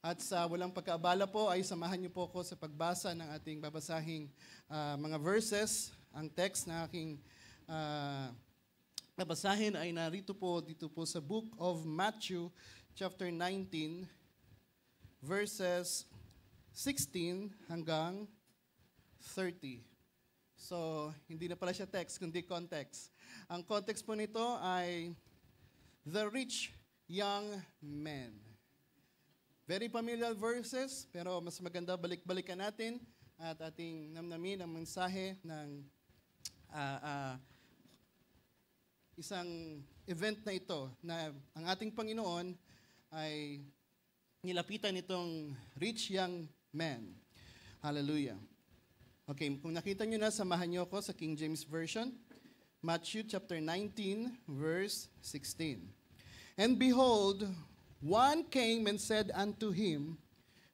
At sa walang pagkaabala po ay samahan niyo po ako sa pagbasa ng ating babasahing mga verses. Ang text na aking babasahin ay narito po dito po sa book of Matthew chapter 19 verses 16 hanggang 30. So, hindi na pala siya text, kundi context. Ang context po nito ay the rich young men. Very familiar verses, pero mas maganda balik-balikan natin at ating namnamin ang mensahe ng isang event na ito na ang ating Panginoon ay nilapitan itong rich young men. Hallelujah. Okay, kung nakita nyo na, samahan nyo ako sa King James Version. Matthew chapter 19, verse 16. And behold, one came and said unto him,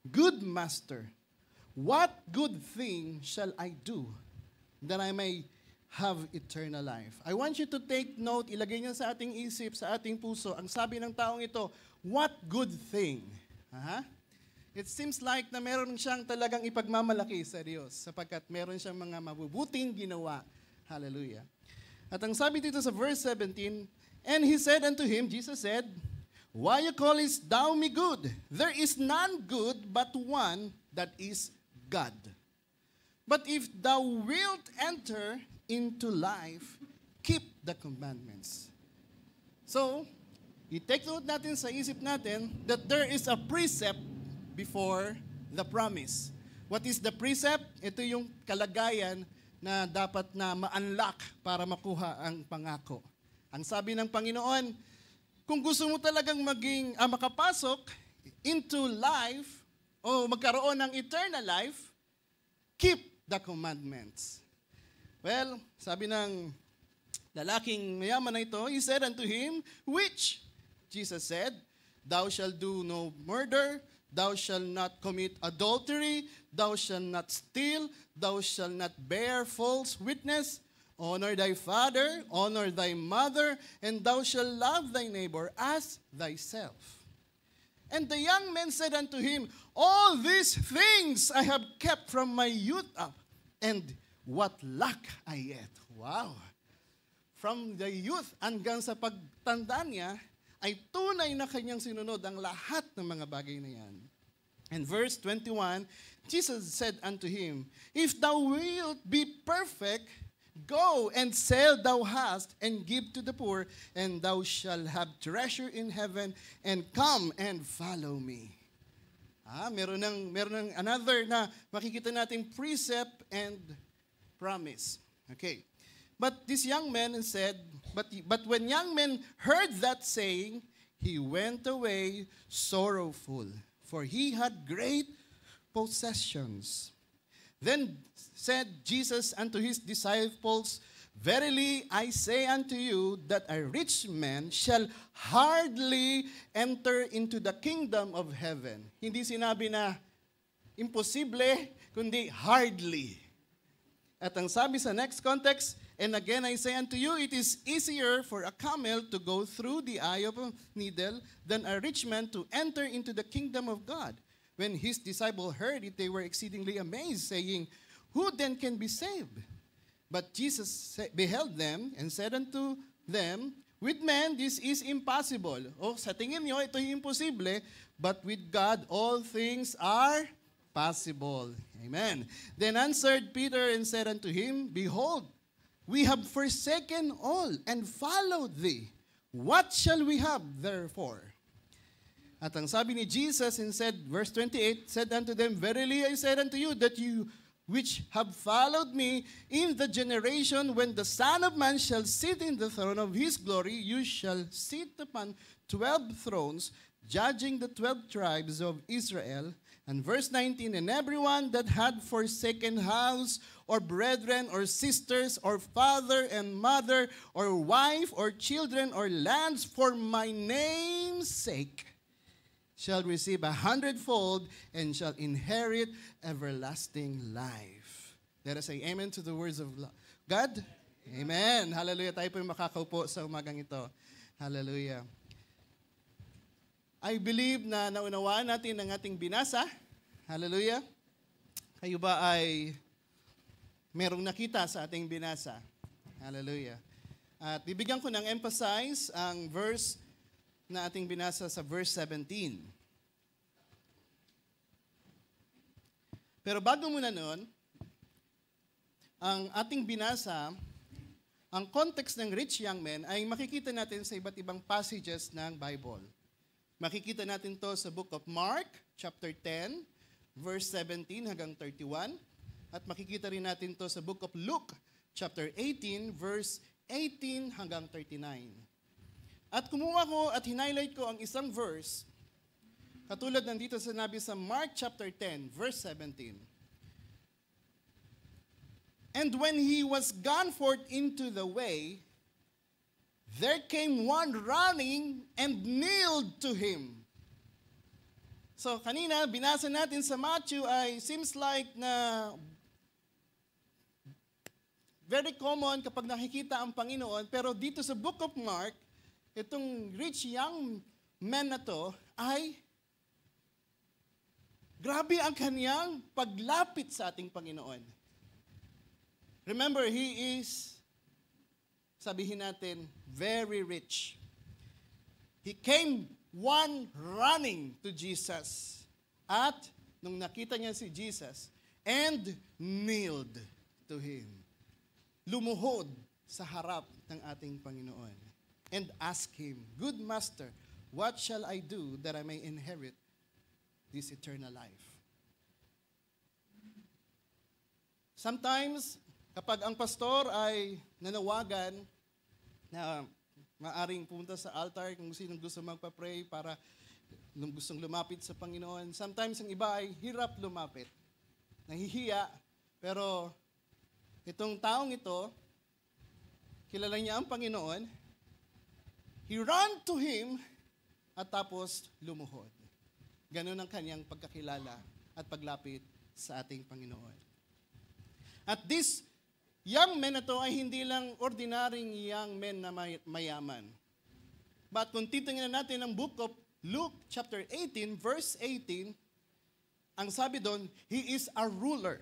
Good master, what good thing shall I do that I may have eternal life? I want you to take note, ilagay niyo sa ating isip, sa ating puso, ang sabi ng taong ito, what good thing? It seems like na meron siyang talagang ipagmamalaki sa Diyos sapagkat meron siyang mga mabubuting ginawa. Hallelujah. At ang sabi dito sa verse 17, and he said unto him, Jesus said, Why callest thou me good? There is none good but one, that is God. But if thou wilt enter into life, keep the commandments. So, i-take note natin sa isip natin that there is a precept before the promise. What is the precept? Ito yung kalagayan na dapat na ma-unlock para makuha ang pangako. Ang sabi ng Panginoon, kung gusto mo talagang makapasok into life o magkaroon ng eternal life, keep the commandments. Well, sabi ng lalaking mayaman na ito, he said unto him, which Jesus said, Thou shalt do no murder, thou shalt not commit adultery, thou shalt not steal, thou shalt not bear false witness, honor thy father, honor thy mother, and thou shalt love thy neighbor as thyself. And the young man said unto him, All these things I have kept from my youth up, and what lack I yet? Wow! From the youth hanggang sa pagtanda niya, ay tunay na kanyang sinunod ang lahat ng mga bagay na yan. And verse 21, Jesus said unto him, If thou wilt be perfect, go and sell thou hast, and give to the poor, and thou shalt have treasure in heaven, and come and follow me. Meron ng another na makikita nating precept and promise. Okay. But this young man said, but when young man heard that saying, he went away sorrowful, for he had great possessions. Then said Jesus unto his disciples, Verily I say unto you that a rich man shall hardly enter into the kingdom of heaven. Hindi sinabi na imposible, kundi hardly. At ang sabi sa next context, and again I say unto you, it is easier for a camel to go through the eye of a needle than a rich man to enter into the kingdom of God. When his disciples heard it, they were exceedingly amazed, saying, Who then can be saved? But Jesus beheld them and said unto them, With men this is impossible. Sa tingin nyo, ito yung imposible, but with God all things are possible. Amen. Then answered Peter and said unto him, Behold, we have forsaken all and followed thee. What shall we have therefore? At ang sabi ni Jesus and said, verse 28, said unto them, Verily I said unto you, that you which have followed me in the generation when the Son of Man shall sit in the throne of his glory, you shall sit upon 12 thrones, judging the 12 tribes of Israel. And verse 19, and everyone that had forsaken house, or brethren, or sisters, or father and mother, or wife, or children, or lands, for my name's sake, shall receive 100-fold, and shall inherit everlasting life. Let us say amen to the words of God. Amen. Hallelujah. Tayo po yung makakaupo sa umagang ito. Hallelujah. I believe na naunawaan natin ang ating binasa. Hallelujah. Kayo ba ay merong nakita sa ating binasa? Hallelujah. At bibigyan ko ng emphasize ang verse na ating binasa sa verse 17. Pero bago muna noon, ang ating binasa, ang context ng rich young man ay makikita natin sa iba't ibang passages ng Bible. Makikita natin to sa book of Mark, chapter 10, verse 17 hanggang 31. At makikita rin natin to sa book of Luke, chapter 18, verse 18 hanggang 39. At kumuha ko at highlight ko ang isang verse, katulad nandito sinabi sa Mark chapter 10, verse 17. And when he was gone forth into the way, there came one running and kneeled to him. So kanina, binasa natin sa Matthew ay seems like na very common kapag nakikita ang Panginoon. Pero dito sa book of Mark, itong rich young man na to ay grabe ang kanyang paglapit sa ating Panginoon. Remember, he is, sabihin natin, very rich. He came one running to Jesus. At nung nakita niya si Jesus, and kneeled to him. Lumuhod sa harap ng ating Panginoon. And asked him, Good Master, what shall I do that I may inherit this eternal life? Sometimes, kapag ang pastor ay nanawagan na maaring pumunta sa altar kung sinong gusto magpa-pray para nung gustong lumapit sa Panginoon. Sometimes ang iba ay hirap lumapit. Nahihiya. Pero itong taong ito, kilala niya ang Panginoon. He ran to Him at tapos lumuhod. Ganun ang kanyang pagkakilala at paglapit sa ating Panginoon. At this young man na to ay hindi lang ordinaryong young man na mayaman. But kung titingnan natin ang book of Luke chapter 18, verse 18, ang sabi doon, he is a ruler.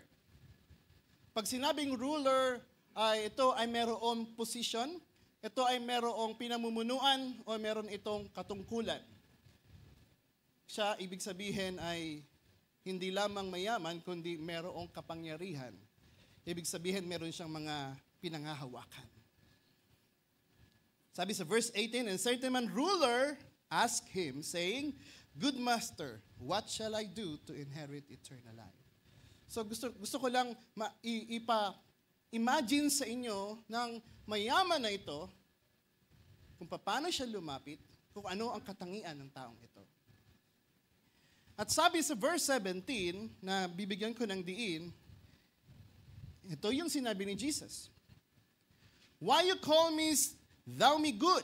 Pag sinabing ruler, ito ay mayroong position, ito ay mayroong pinamumunuan o mayroon itong katungkulan. Siya, ibig sabihin ay hindi lamang mayaman, kundi mayroong kapangyarihan. Ibig sabihin, meron siyang mga pinangahawakan. Sabi sa verse 18, And certain man ruler asked him, saying, Good Master, what shall I do to inherit eternal life? So gusto ko lang imagine sa inyo ng mayaman na ito, kung paano siya lumapit, kung ano ang katangian ng taong ito. At sabi sa verse 17, na bibigyan ko ng diin, ito yung sinabi ni Jesus. Why you call me thou me good?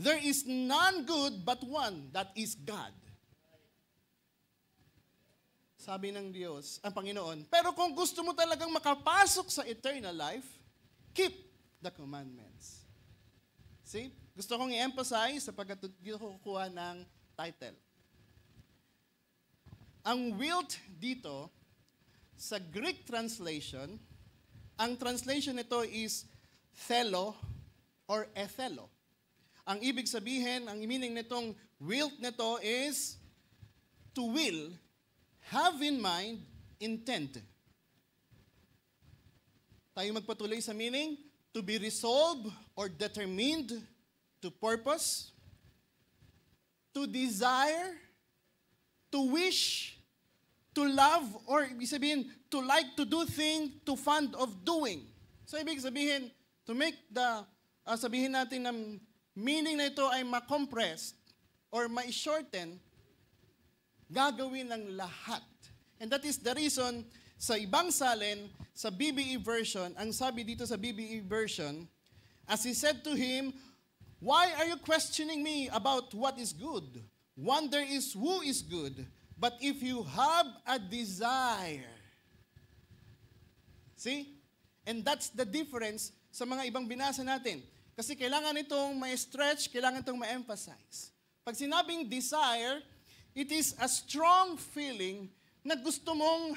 There is none good but one, that is God. Sabi ng Diyos, ang Panginoon, pero kung gusto mo talagang makapasok sa eternal life, keep the commandments. See? Gusto kong i-emphasize sapagkat dito ko kukuha ng title. Ang wilt dito, sa Greek translation, ang translation nito is thelo or ethelo. Ang ibig sabihin, ang meaning nitong wilt nito is to will, have in mind, intend. Tayo magpatuloy sa meaning, to be resolved or determined to purpose, to desire, to wish, to love, or ibig sabihin, to like to do things, to fond of doing. So ibig sabihin, to make the, sabihin natin ng meaning na ito ay ma-compress or ma-shorten, gagawin ng lahat. And that is the reason sa ibang salin, sa BBE version, ang sabi dito sa BBE version, as he said to him, Why are you questioning me about what is good? Wonder is who is good. But if you have a desire, see? And that's the difference sa mga ibang binasa natin. Kasi kailangan itong ma-stretch, kailangan itong ma-emphasize. Pag sinabing desire, it is a strong feeling na gusto mong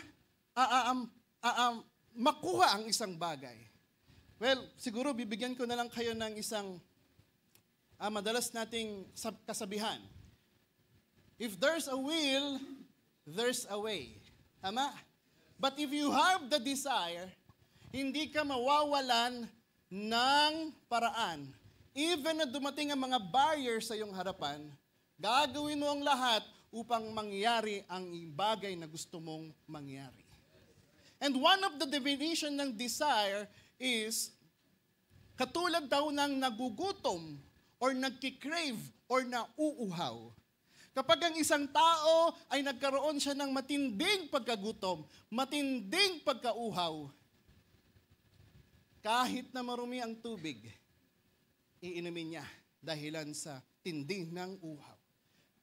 makuha ang isang bagay. Well, siguro bibigyan ko na lang kayo ng isang madalas nating kasabihan. If there's a will, there's a way. Tama? But if you have the desire, hindi ka mawawalan ng paraan. Even na dumating ang mga barriers sa iyong harapan, gagawin mo ang lahat upang mangyari ang bagay na gusto mong mangyari. And one of the definition ng desire is katulad daw ng nagugutom or nagkikrave or nauuhaw. Kapag ang isang tao ay nagkaroon siya ng matinding pagkagutom, matinding pagkauhaw, kahit na marumi ang tubig, iinumin niya dahilan sa tindi ng uhaw.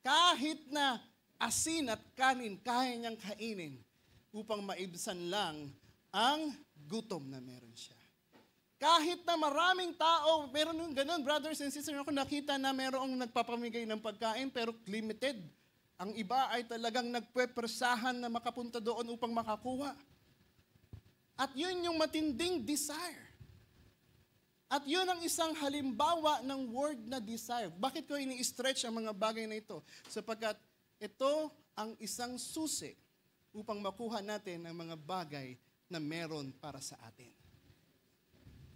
Kahit na asin at kanin, kaya niyang kainin upang maibsan lang ang gutom na meron siya. Kahit na maraming tao, meron yung ganun, brothers and sisters, ako nakita na merong nagpapamigay ng pagkain pero limited. Ang iba ay talagang nagpepersahan na makapunta doon upang makakuha. At yun yung matinding desire. At yun ang isang halimbawa ng word na desire. Bakit ko ini-stretch ang mga bagay na ito? Sapagkat ito ang isang susi upang makuha natin ang mga bagay na meron para sa atin.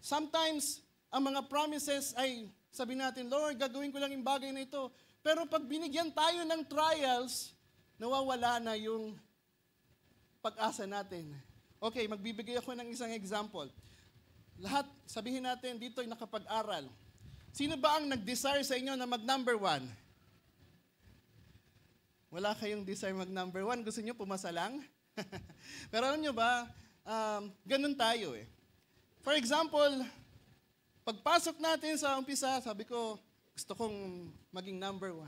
Sometimes, ang mga promises ay sabi natin, Lord, gagawin ko lang yung bagay na ito. Pero pag binigyan tayo ng trials, nawawala na yung pag-asa natin. Okay, magbibigay ako ng isang example. Lahat, sabihin natin, dito ay nakapag-aral. Sino ba ang nag-desire sa inyo na mag-number 1? Wala kayong desire mag-number 1. Gusto nyo pumasa lang? Pero alam nyo ba, ganun tayo eh. For example, pagpasok natin sa umpisa, sabi ko, gusto kong maging number 1.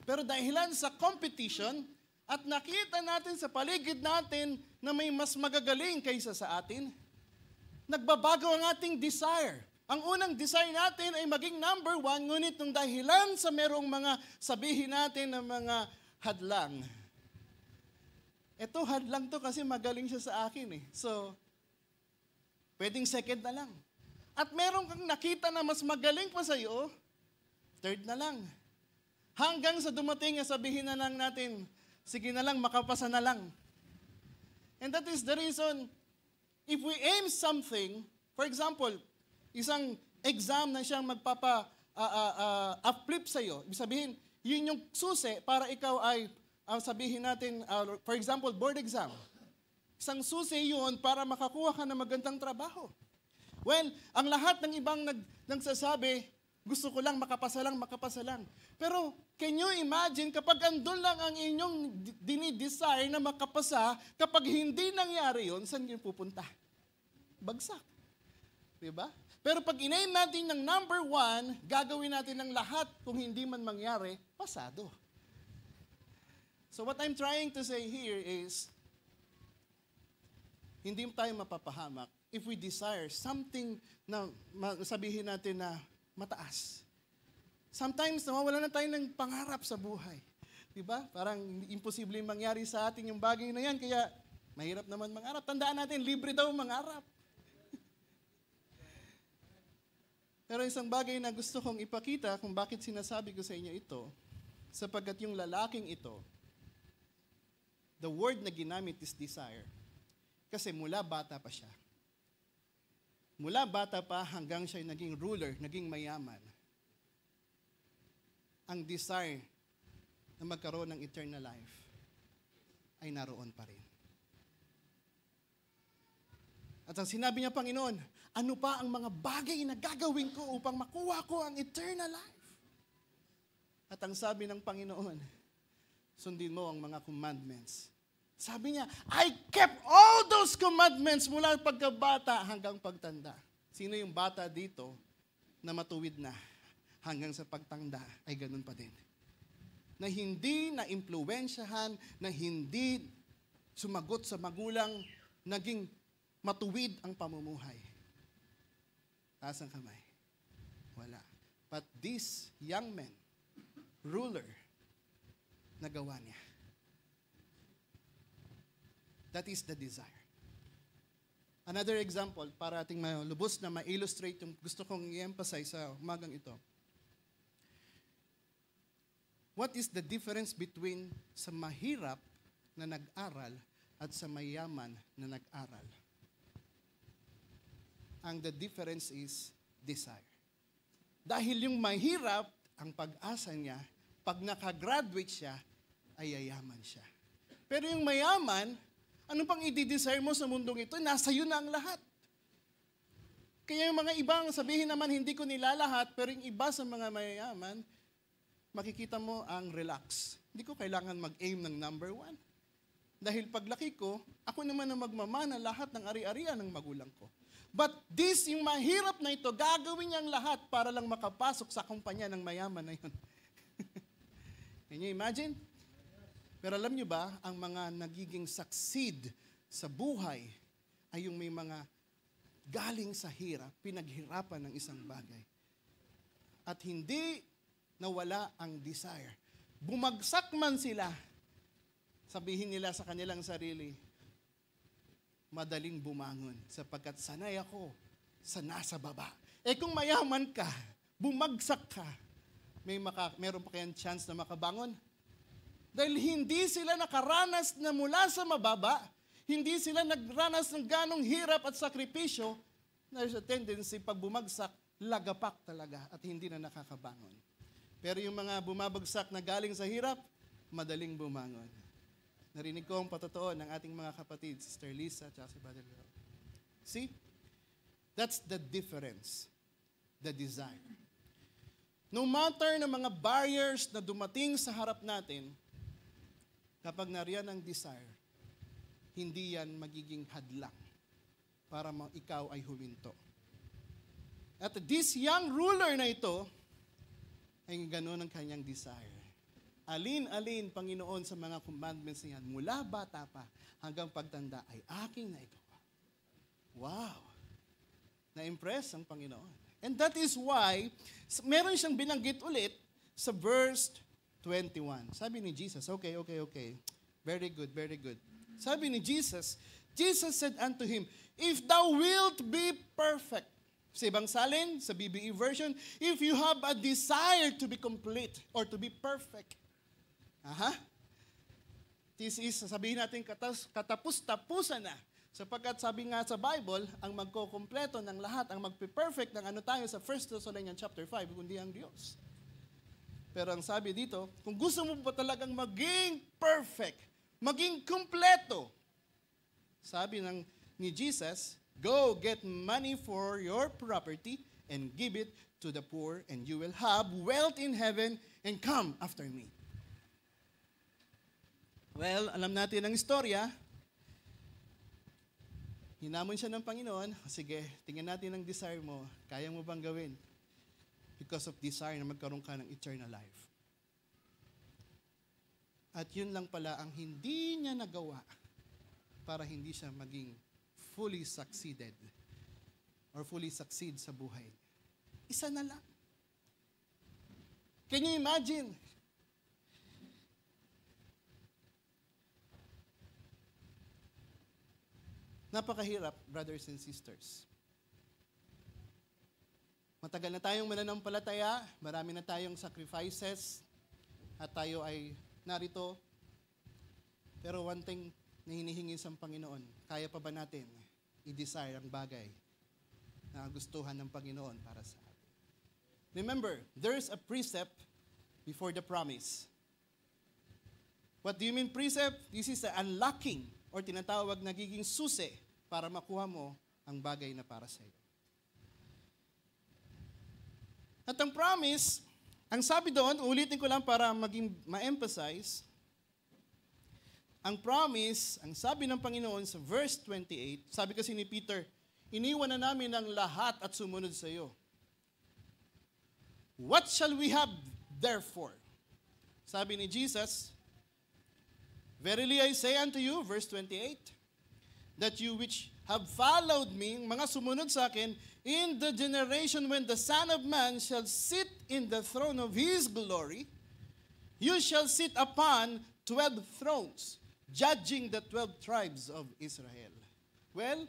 Pero dahilan sa competition, at nakita natin sa paligid natin na may mas magagaling kaysa sa atin, nagbabago ang ating desire. Ang unang desire natin ay maging number 1, ngunit nung dahilan sa merong mga sabihin natin na mga hadlang. Ito, hadlang to kasi magaling siya sa akin eh. So, pwedeng second na lang. At meron kang nakita na mas magaling pa sa iyo, third na lang. Hanggang sa dumating na sabihin na lang natin, sige na lang, makapasa na lang. And that is the reason, if we aim something, for example, isang exam na siyang magpapa-flip sa iyo, ibig sabihin, yun yung susi para ikaw ay, sabihin natin, for example, board exam. Isang susi yun para makakuha ka ng magandang trabaho. Well, ang lahat ng ibang nagsasabi, gusto ko lang, makapasa lang. Pero, can you imagine, kapag andun lang ang inyong dinidesire na makapasa, kapag hindi nangyari yun, saan yun pupunta? Bagsak. Diba? Pero pag inaim natin ng number 1, gagawin natin ng lahat kung hindi man mangyari, pasado. So what I'm trying to say here is, hindi tayo mapapahamak if we desire something na sabihin natin na mataas. Sometimes, nawawala na tayo ng pangarap sa buhay. Diba? Parang imposible mangyari sa atin yung bagay na yan, kaya mahirap naman mangarap. Tandaan natin, libre daw mangarap. Pero isang bagay na gusto kong ipakita kung bakit sinasabi ko sa inyo ito, sapagkat yung lalaking ito, the word na ginamit is desire. Kasi mula bata pa siya. Mula bata pa hanggang siya naging ruler, naging mayaman. Ang desire na magkaroon ng eternal life ay naroon pa rin. At ang sinabi niya, Panginoon, ano pa ang mga bagay na gagawin ko upang makuha ko ang eternal life? At ang sabi ng Panginoon, sundin mo ang mga commandments. Sabi niya, I kept all those commandments mula pagkabata hanggang pagtanda. Sino yung bata dito na matuwid na hanggang sa pagtanda ay ganun pa din? Na hindi na-impluwensyahan, na hindi sumagot sa magulang, naging matuwid ang pamumuhay. Taas ang kamay. Wala. But these young men ruler na gawa niya. That is the desire. Another example, para ating malubos na ma-illustrate yung gusto kong i-emphasize sa umagang ito. What is the difference between sa mahirap na nag-aral at sa mayaman na nag-aral? The difference is desire. Dahil yung mahirap, ang pag-asa niya, pag nakagraduate siya, ay yayaman siya. Pero yung mayaman, ano pang i-desire mo sa mundong ito? Nasa iyo na ang lahat. Kaya yung mga ibang sabihin naman, hindi ko nilalahat, pero yung iba sa mga mayayaman, makikita mo ang relax. Hindi ko kailangan mag-aim ng number 1. Dahil paglaki ko, ako naman ang magmamana lahat ng ari-arian ng magulang ko. But this, yung mahirap na ito, gagawin niyang lahat para lang makapasok sa kumpanya ng mayaman na yun. Can you imagine? Pero alam niyo ba, ang mga nagiging succeed sa buhay ay yung may mga galing sa hirap, pinaghirapan ng isang bagay. At hindi nawala ang desire. Bumagsak man sila, sabihin nila sa kanilang sarili, madaling bumangon sapagkat sanay ako sa nasa baba. Kung mayaman ka, bumagsak ka, meron pa kayang chance na makabangon? Dahil hindi sila nakaranas na mula sa mababa, hindi sila nagranas ng ganong hirap at sakripisyo, there's a tendency pag bumagsak, lagapak talaga at hindi na nakakabangon. Pero yung mga bumabagsak na galing sa hirap, madaling bumangon. Narinig ko ang patotoo ng ating mga kapatid, Sister Lisa at si Brother Leo. See? That's the difference. The desire. No matter na mga barriers na dumating sa harap natin, kapag nariyan ang desire, hindi yan magiging hadlang para ikaw ay huminto. At this young ruler na ito, ay ganoon ang kanyang desire. Alin-alin, Panginoon, sa mga commandments niyan, mula bata pa hanggang pagtanda, ay aking naigawa. Wow! Na-impress ang Panginoon. And that is why, meron siyang binanggit ulit sa verse 21. Sabi ni Jesus, okay. Very good. Sabi ni Jesus said unto him, if thou wilt be perfect. Sa ibang salin, sa BBE version, if you have a desire to be complete or to be perfect. This is, sabihin natin, katapus-tapusan na. Sapagkat sabi nga sa Bible, ang magkokompleto ng lahat, ang magpe-perfect ng ano tayo sa 1 Thessalonians chapter 5, kundi ang Diyos. Pero ang sabi dito, kung gusto mo pa talagang maging perfect, maging kumpleto, sabi ni Jesus, go get money for your property and give it to the poor and you will have wealth in heaven and come after me. Well, alam natin ang istorya. Hinamon siya ng Panginoon, sige, tingnan natin ang desire mo. Kaya mo bang gawin? Because of desire na magkaroon ka ng eternal life. At yun lang pala ang hindi niya nagawa para hindi siya maging fully succeeded or fully succeed sa buhay. Isa na lang. Can you imagine? Napakahirap, brothers and sisters. Matagal na tayong mananampalataya, marami na tayong sacrifices, at tayo ay narito. Pero one thing na hinihingi sa Panginoon, kaya pa ba natin i-desire ang bagay na gustuhan ng Panginoon para sa atin? Remember, there is a precept before the promise. What do you mean precept? This is the unlocking or tinatawag nagiging susi para makuha mo ang bagay na para sa iyo. At ang promise, ang sabi doon, ulitin ko lang para maging ma-emphasize, ang promise, ang sabi ng Panginoon sa verse 28, sabi kasi ni Peter, iniwan na namin ang lahat at sumunod sa iyo. What shall we have therefore? Sabi ni Jesus, verily I say unto you, verse 28, that you which have followed me, mga sumunod sa akin, in the generation when the Son of Man shall sit in the throne of His glory, You shall sit upon 12 thrones, judging the 12 tribes of Israel. Well,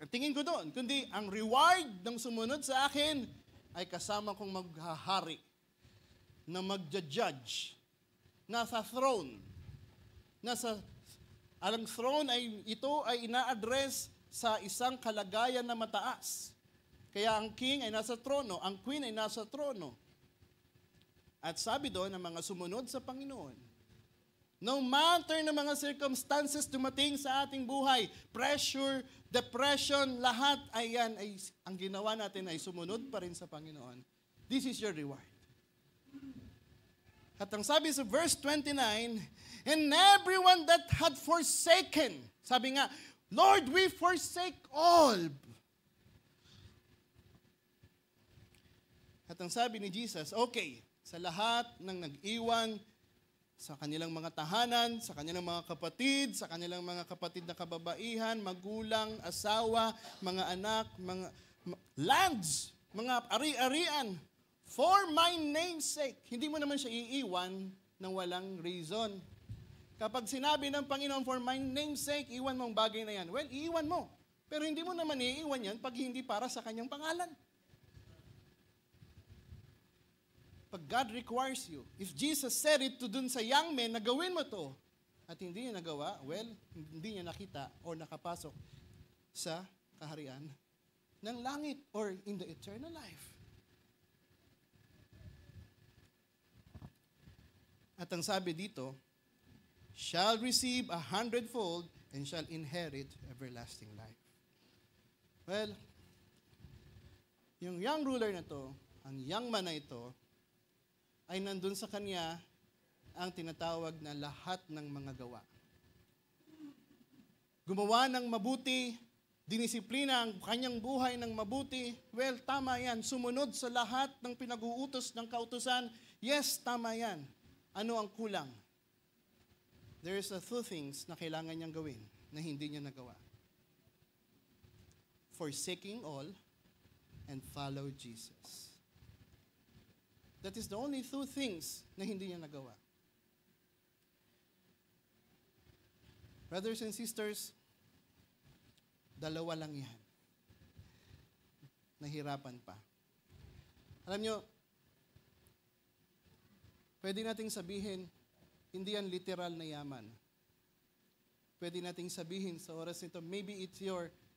tingin ko doon, kundi ang reward ng sumunod sa akin ay kasama kong maghahari na magja-judge. Nasa throne. Ang throne ito ay ina-address sa isang kalagayan na mataas. Kaya ang king ay nasa trono, ang queen ay nasa trono. At sabi doon ng mga sumunod sa Panginoon, no matter na mga circumstances dumating sa ating buhay, pressure, depression, lahat ang ginawa natin ay sumunod pa rin sa Panginoon. This is your reward. At ang sabi sa verse 29, and everyone that had forsaken, sabi nga, Lord, we forsake all. At ang sabi ni Jesus, okay, sa lahat ng nag-iwan sa kanilang mga tahanan, sa kanilang mga kapatid na kababaihan, magulang, asawa, mga anak, mga lands, mga ari-arian, for my name's sake. Hindi mo naman siya iiwan ng walang reason. Kapag sinabi ng Panginoon, for my name's sake, iwan mo ang bagay na yan. Well, iiwan mo. Pero hindi mo naman iiwan yan pag hindi para sa kanyang pangalan. Pag God requires you, if Jesus said it to dun sa young men na gawin mo to, at hindi niya nagawa, well, hindi niya nakita or nakapasok sa kaharian ng langit or in the eternal life. At ang sabi dito, shall receive 100-fold and shall inherit everlasting life. Well, yung young ruler na to, ang young man na ito, ay nandun sa kanya ang tinatawag na lahat ng mga gawa. Gumawa ng mabuti, dinisiplina ang kanyang buhay ng mabuti, well, tama yan. Sumunod sa lahat ng pinag-uutos ng kautusan, yes, tama yan. Ano ang kulang? There is two things na kailangan niyang gawin na hindi niya nagawa. Forsaking all and follow Jesus. That is the only two things na hindi niya nagawa. Brothers and sisters, dalawa lang yan. Nahirapan pa. Alam nyo, pwede nating sabihin, hindi yan literal na yaman. Pwede nating sabihin sa oras nito, maybe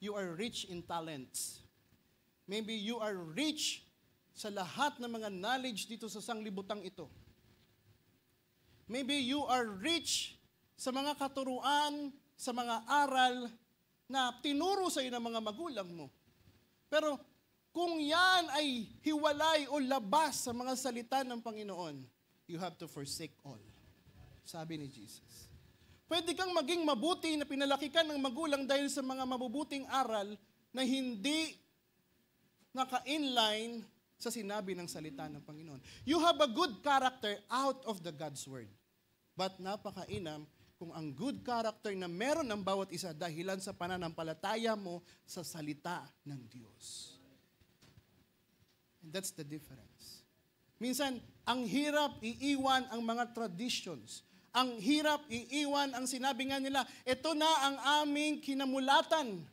you are rich in talents. Maybe you are rich sa lahat ng mga knowledge dito sa sanglibutang ito. Maybe you are rich sa mga katuruan, sa mga aral na tinuro sa iyo ng mga magulang mo. Pero kung yan ay hiwalay o labas sa mga salita ng Panginoon, you have to forsake all. Sabi ni Jesus. Pwede kang maging mabuti na pinalaki ka ng magulang dahil sa mga mabubuting aral na hindi naka-inline sa sinabi ng salita ng Panginoon. You have a good character out of the God's Word. But napakainam kung ang good character na meron ng bawat isa dahilan sa pananampalataya mo sa salita ng Diyos. And that's the difference. Minsan, ang hirap iiwan ang mga traditions. Ang hirap iiwan ang sinabi nga nila, ito na ang aming kinamulatan.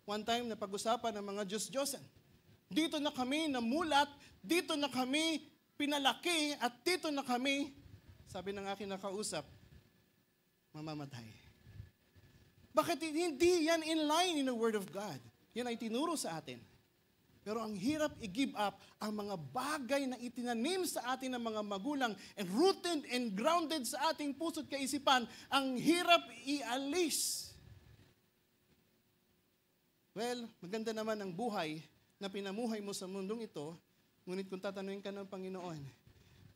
One time, napag-usapan ng mga Diyos-Diyosan. Dito na kami namulat, dito na kami pinalaki, at dito na kami, sabi ng aking nakausap, mamamatay. Bakit hindi yan in line in the Word of God? Yan ay tinuro sa atin. Pero ang hirap i-give up ang mga bagay na itinanim sa atin ng mga magulang and rooted and grounded sa ating puso't kaisipan, ang hirap ialis. Well, maganda naman ang buhay na pinamuhay mo sa mundong ito, ngunit kung tatanungin ka ng Panginoon,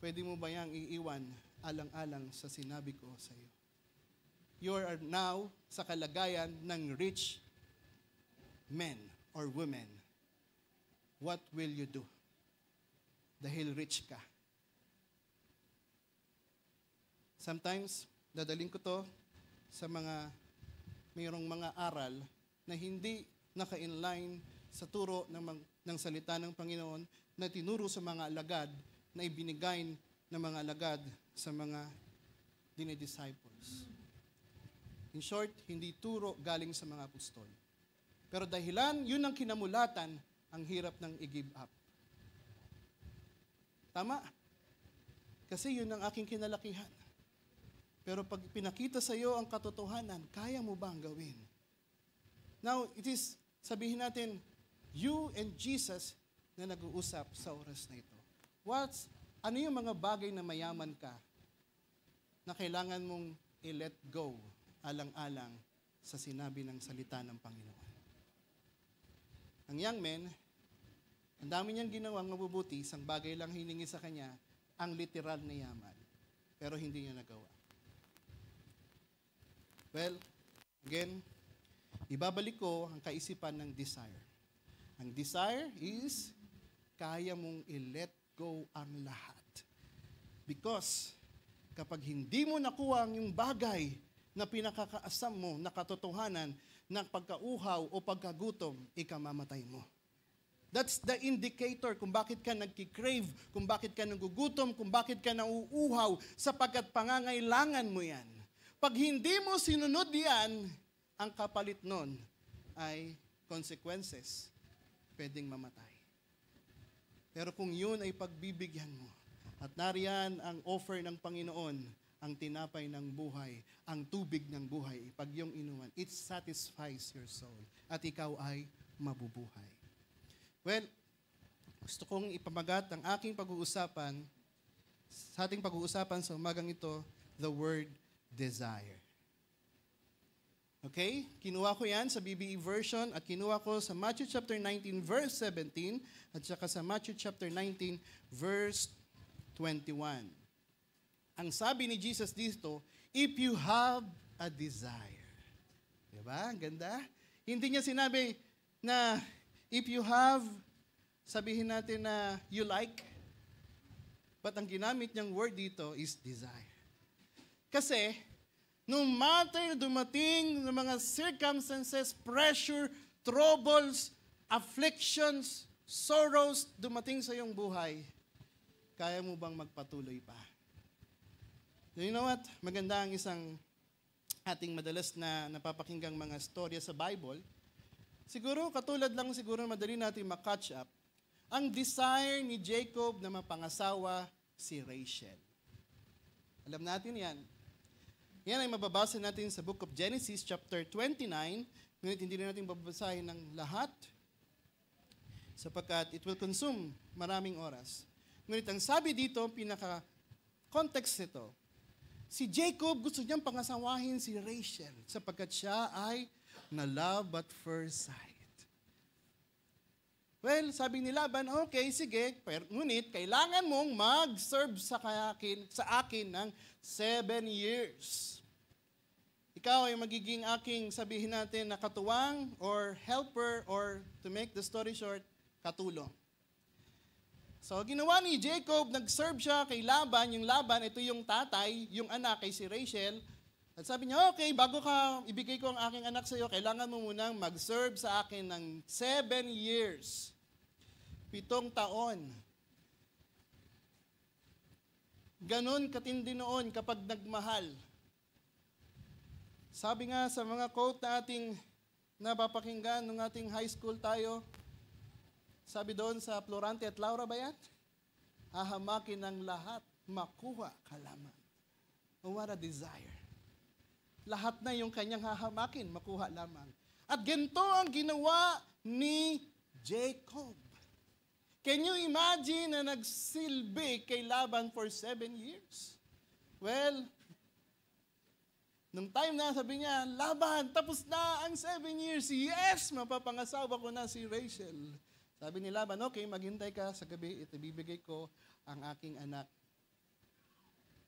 pwede mo ba yang iiwan alang-alang sa sinabi ko sa iyo? You are now sa kalagayan ng rich men or women. What will you do? Dahil rich ka. Sometimes, dadaling ko to sa mayroong mga aral na hindi naka-inline sa turo ng salita ng Panginoon na tinuro sa mga alagad na ibinigay ng mga alagad sa mga dinidisciples. In short, hindi turo galing sa mga apostol. Pero dahilan, yun ang kinamulatan, ang hirap ng i-give up. Tama? Kasi yun ang aking kinalakihan. Pero pag pinakita sa iyo ang katotohanan, kaya mo bang gawin? Now, it is, sabihin natin, you and Jesus na nag-uusap sa oras na ito. Ano yung mga bagay na mayaman ka na kailangan mong i-let go alang-alang sa sinabi ng salita ng Panginoon? Ang young man, ang dami niyang ginawang mabubuti, isang bagay lang hiningi sa kanya, ang literal na yaman. Pero hindi niya nagawa. Well, again, ibabalik ko ang kaisipan ng desire. Ang desire is, kaya mong i-let go ang lahat. Because, kapag hindi mo nakuha yung bagay na pinakakaasam mo na katotohanan ng pagkauhaw o pagkagutom, ikamamatay mo. That's the indicator kung bakit ka nagkikrave, kung bakit ka nagugutom, kung bakit ka nauuhaw, sapagkat pangangailangan mo yan. Pag hindi mo sinunod yan, ang kapalit nun ay consequences. Pwedeng mamatay. Pero kung yun ay pagbibigyan mo, at nariyan ang offer ng Panginoon, ang tinapay ng buhay, ang tubig ng buhay, pag yung inuman, it satisfies your soul. At ikaw ay mabubuhay. Well, gusto kong ipamagat ang aking pag-uusapan, sa ating pag-uusapan sa umagang ito, the word desire. Okay? Kinuha ko yan sa BBE version at kinuha ko sa Matthew chapter 19 verse 17 at saka sa Matthew chapter 19 verse 21. Ang sabi ni Jesus dito, if you have a desire. Diba? Ang ganda. Hindi niya sinabi na if you have, sabihin natin na you like, but ang ginamit niyang word dito is desire. Kasi, no matter dumating ng mga circumstances, pressure, troubles, afflictions, sorrows, dumating sa iyong buhay, kaya mo bang magpatuloy pa? You know what? Maganda ang isang ating madalas na napapakinggang mga storya sa Bible. Siguro, katulad lang siguro madali natin makatch up, ang desire ni Jacob na mapangasawa si Rachel. Alam natin yan. Yan ay mababasa natin sa book of Genesis chapter 29, ngunit hindi na natin babasahin ng lahat sapagkat it will consume maraming oras. Ngunit ang sabi dito, pinaka-context nito, si Jacob gusto niyang pangasawahin si Rachel sapagkat siya ay na love at first sight. Well, sabi ni Laban, okay, sige, ngunit kailangan mong mag-serve sa akin ng 7 years. Ikaw ay magiging aking, sabihin natin, na katuwang or helper or to make the story short, katulong. So, ginawa ni Jacob, nag-serve siya kay Laban. Yung Laban, ito yung tatay, yung anak kay si Rachel. At sabi niya, okay, bago ka ibigay ko ang aking anak sa iyo, kailangan mo munang mag-serve sa akin ng 7 years. 7 taon. Ganon katindi noon kapag nagmahal. Sabi nga sa mga quote na ating napapakinggan nung ating high school tayo, sabi doon sa Florante at Laura ba yan? Hahamakin ng lahat, makuha ka lamang. Oh, what a desire. Lahat na yung kanyang hahamakin, makuha lamang. At ganito ang ginawa ni Jacob. Can you imagine na nagsilbi kay Laban for 7 years? Well, nung time na sabi niya, Laban, tapos na ang 7 years. Yes, mapapangasawa ko na si Rachel. Sabi ni Laban, okay, maghintay ka sa gabi, ibibigay ko ang aking anak.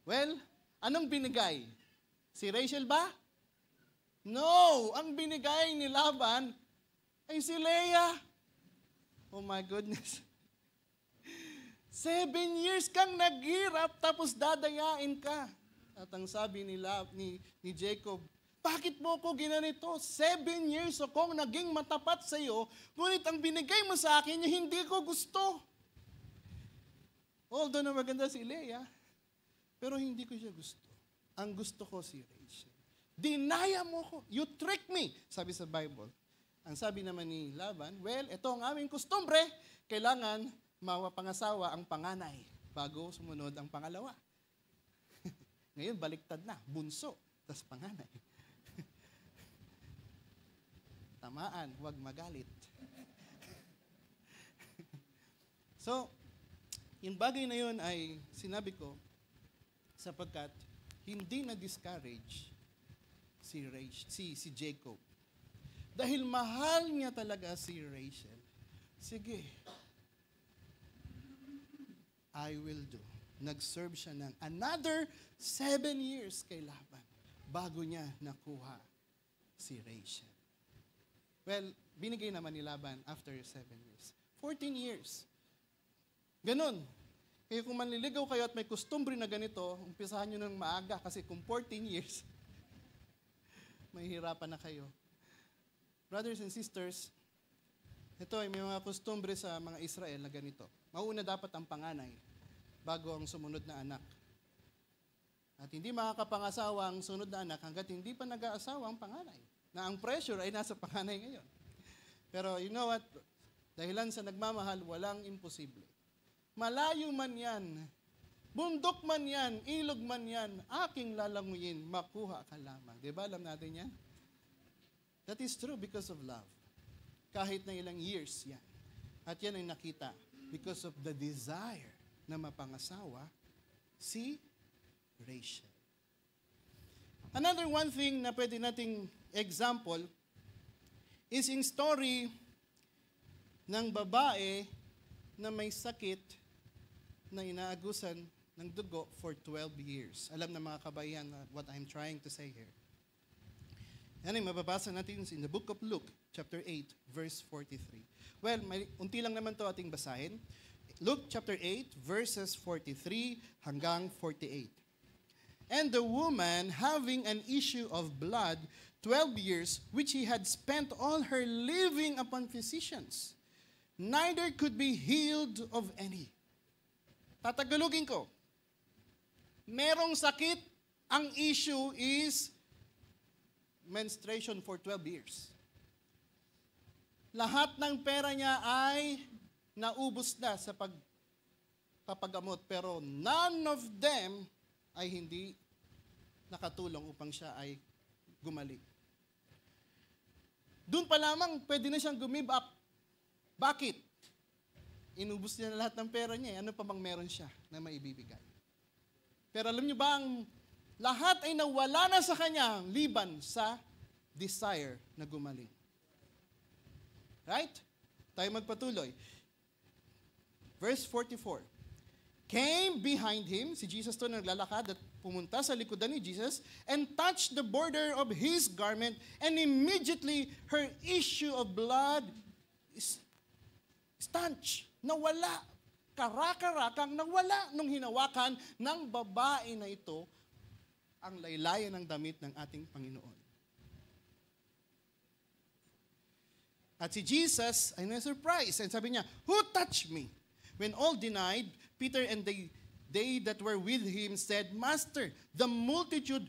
Well, anong binigay? Si Rachel ba? No! Ang binigay ni Laban ay si Leah. Oh my goodness. 7 years kang naghirap tapos dadayain ka. At ang sabi ni Jacob, bakit mo ko ginanito? 7 years akong naging matapat sa iyo, ngunit ang binigay mo sa akin, hindi ko gusto. Although na maganda si Leah, Pero hindi ko siya gusto. Ang gusto ko si Rachel. Dinaya mo ko. You trick me, sabi sa Bible. Ang sabi naman ni Laban, well, ito ang aming kustumbre. Kailangan mawapangasawa ang panganay bago sumunod ang pangalawa. Ngayon, baliktad na. Bunso, tas panganay. Tamaan, huwag magalit. So, yung bagay na yun ay sinabi ko sapagkat hindi na-discourage si Jacob. Dahil mahal niya talaga si Rachel. Sige, I will do. Nag-serve siya ng another 7 years kay Laban bago niya nakuha si Rachel. Well, binigay naman ni Laban after 7 years. 14 years. Ganun. Kaya kung manliligaw kayo at may kustumbre na ganito, umpisahan nyo ng maaga kasi kung 14 years, mahihirapan na kayo. Brothers and sisters, ito ay may mga kustumbre sa mga Israel na ganito. Mauna dapat ang panganay bago ang sumunod na anak. At hindi makakapangasawa ang sunod na anak hanggat hindi pa nag-aasawa ang panganay. Na ang pressure ay nasa panganay ngayon. Pero you know what? Dahilan sa nagmamahal, walang imposible. Malayo man yan, bundok man yan, ilog man yan, aking lalanguyin, makuha ka lamang. Diba alam natin yan? That is true because of love. Kahit na ilang years yan. At yan ay nakita because of the desire na mapangasawa si Rachel. Another one thing na pwede nating example is in story ng babae na may sakit na inaagusan ng dugo for 12 years. Alam na mga kabayan what I'm trying to say here. Yan ay mababasa natin in the book of Luke, chapter 8, verse 43. Well, unti lang naman to ating basahin. Luke chapter 8, verses 43 hanggang 48. And the woman, having an issue of blood 12 years, which he had spent all her living upon physicians, neither could be healed of any. Tatagalugin ko. Merong sakit, ang issue is menstruation for 12 years. Lahat ng pera niya ay naubos na sa pagpapagamot, pero none of them ay hindi nakatulong upang siya ay gumaling. Doon pa lamang, pwede na siyang give up. Bakit? Inubos niya na lahat ng pera niya. Ano pa bang meron siya na maibibigay? Pero alam niyo ba, ang lahat ay nawala na sa kanya liban sa desire na gumaling. Right? Tayo magpatuloy. Verse 44. Came behind him, si Jesus to naglalakad at pumunta sa likodan ni Jesus and touched the border of his garment and immediately her issue of blood is stanch. Nawala. Karakarakang nawala nung hinawakan ng babae na ito ang laylayan ng damit ng ating Panginoon. At si Jesus ay na-surprise and sabi niya, "Who touched me?" When all denied, Peter and they that were with him said, "Master, the multitude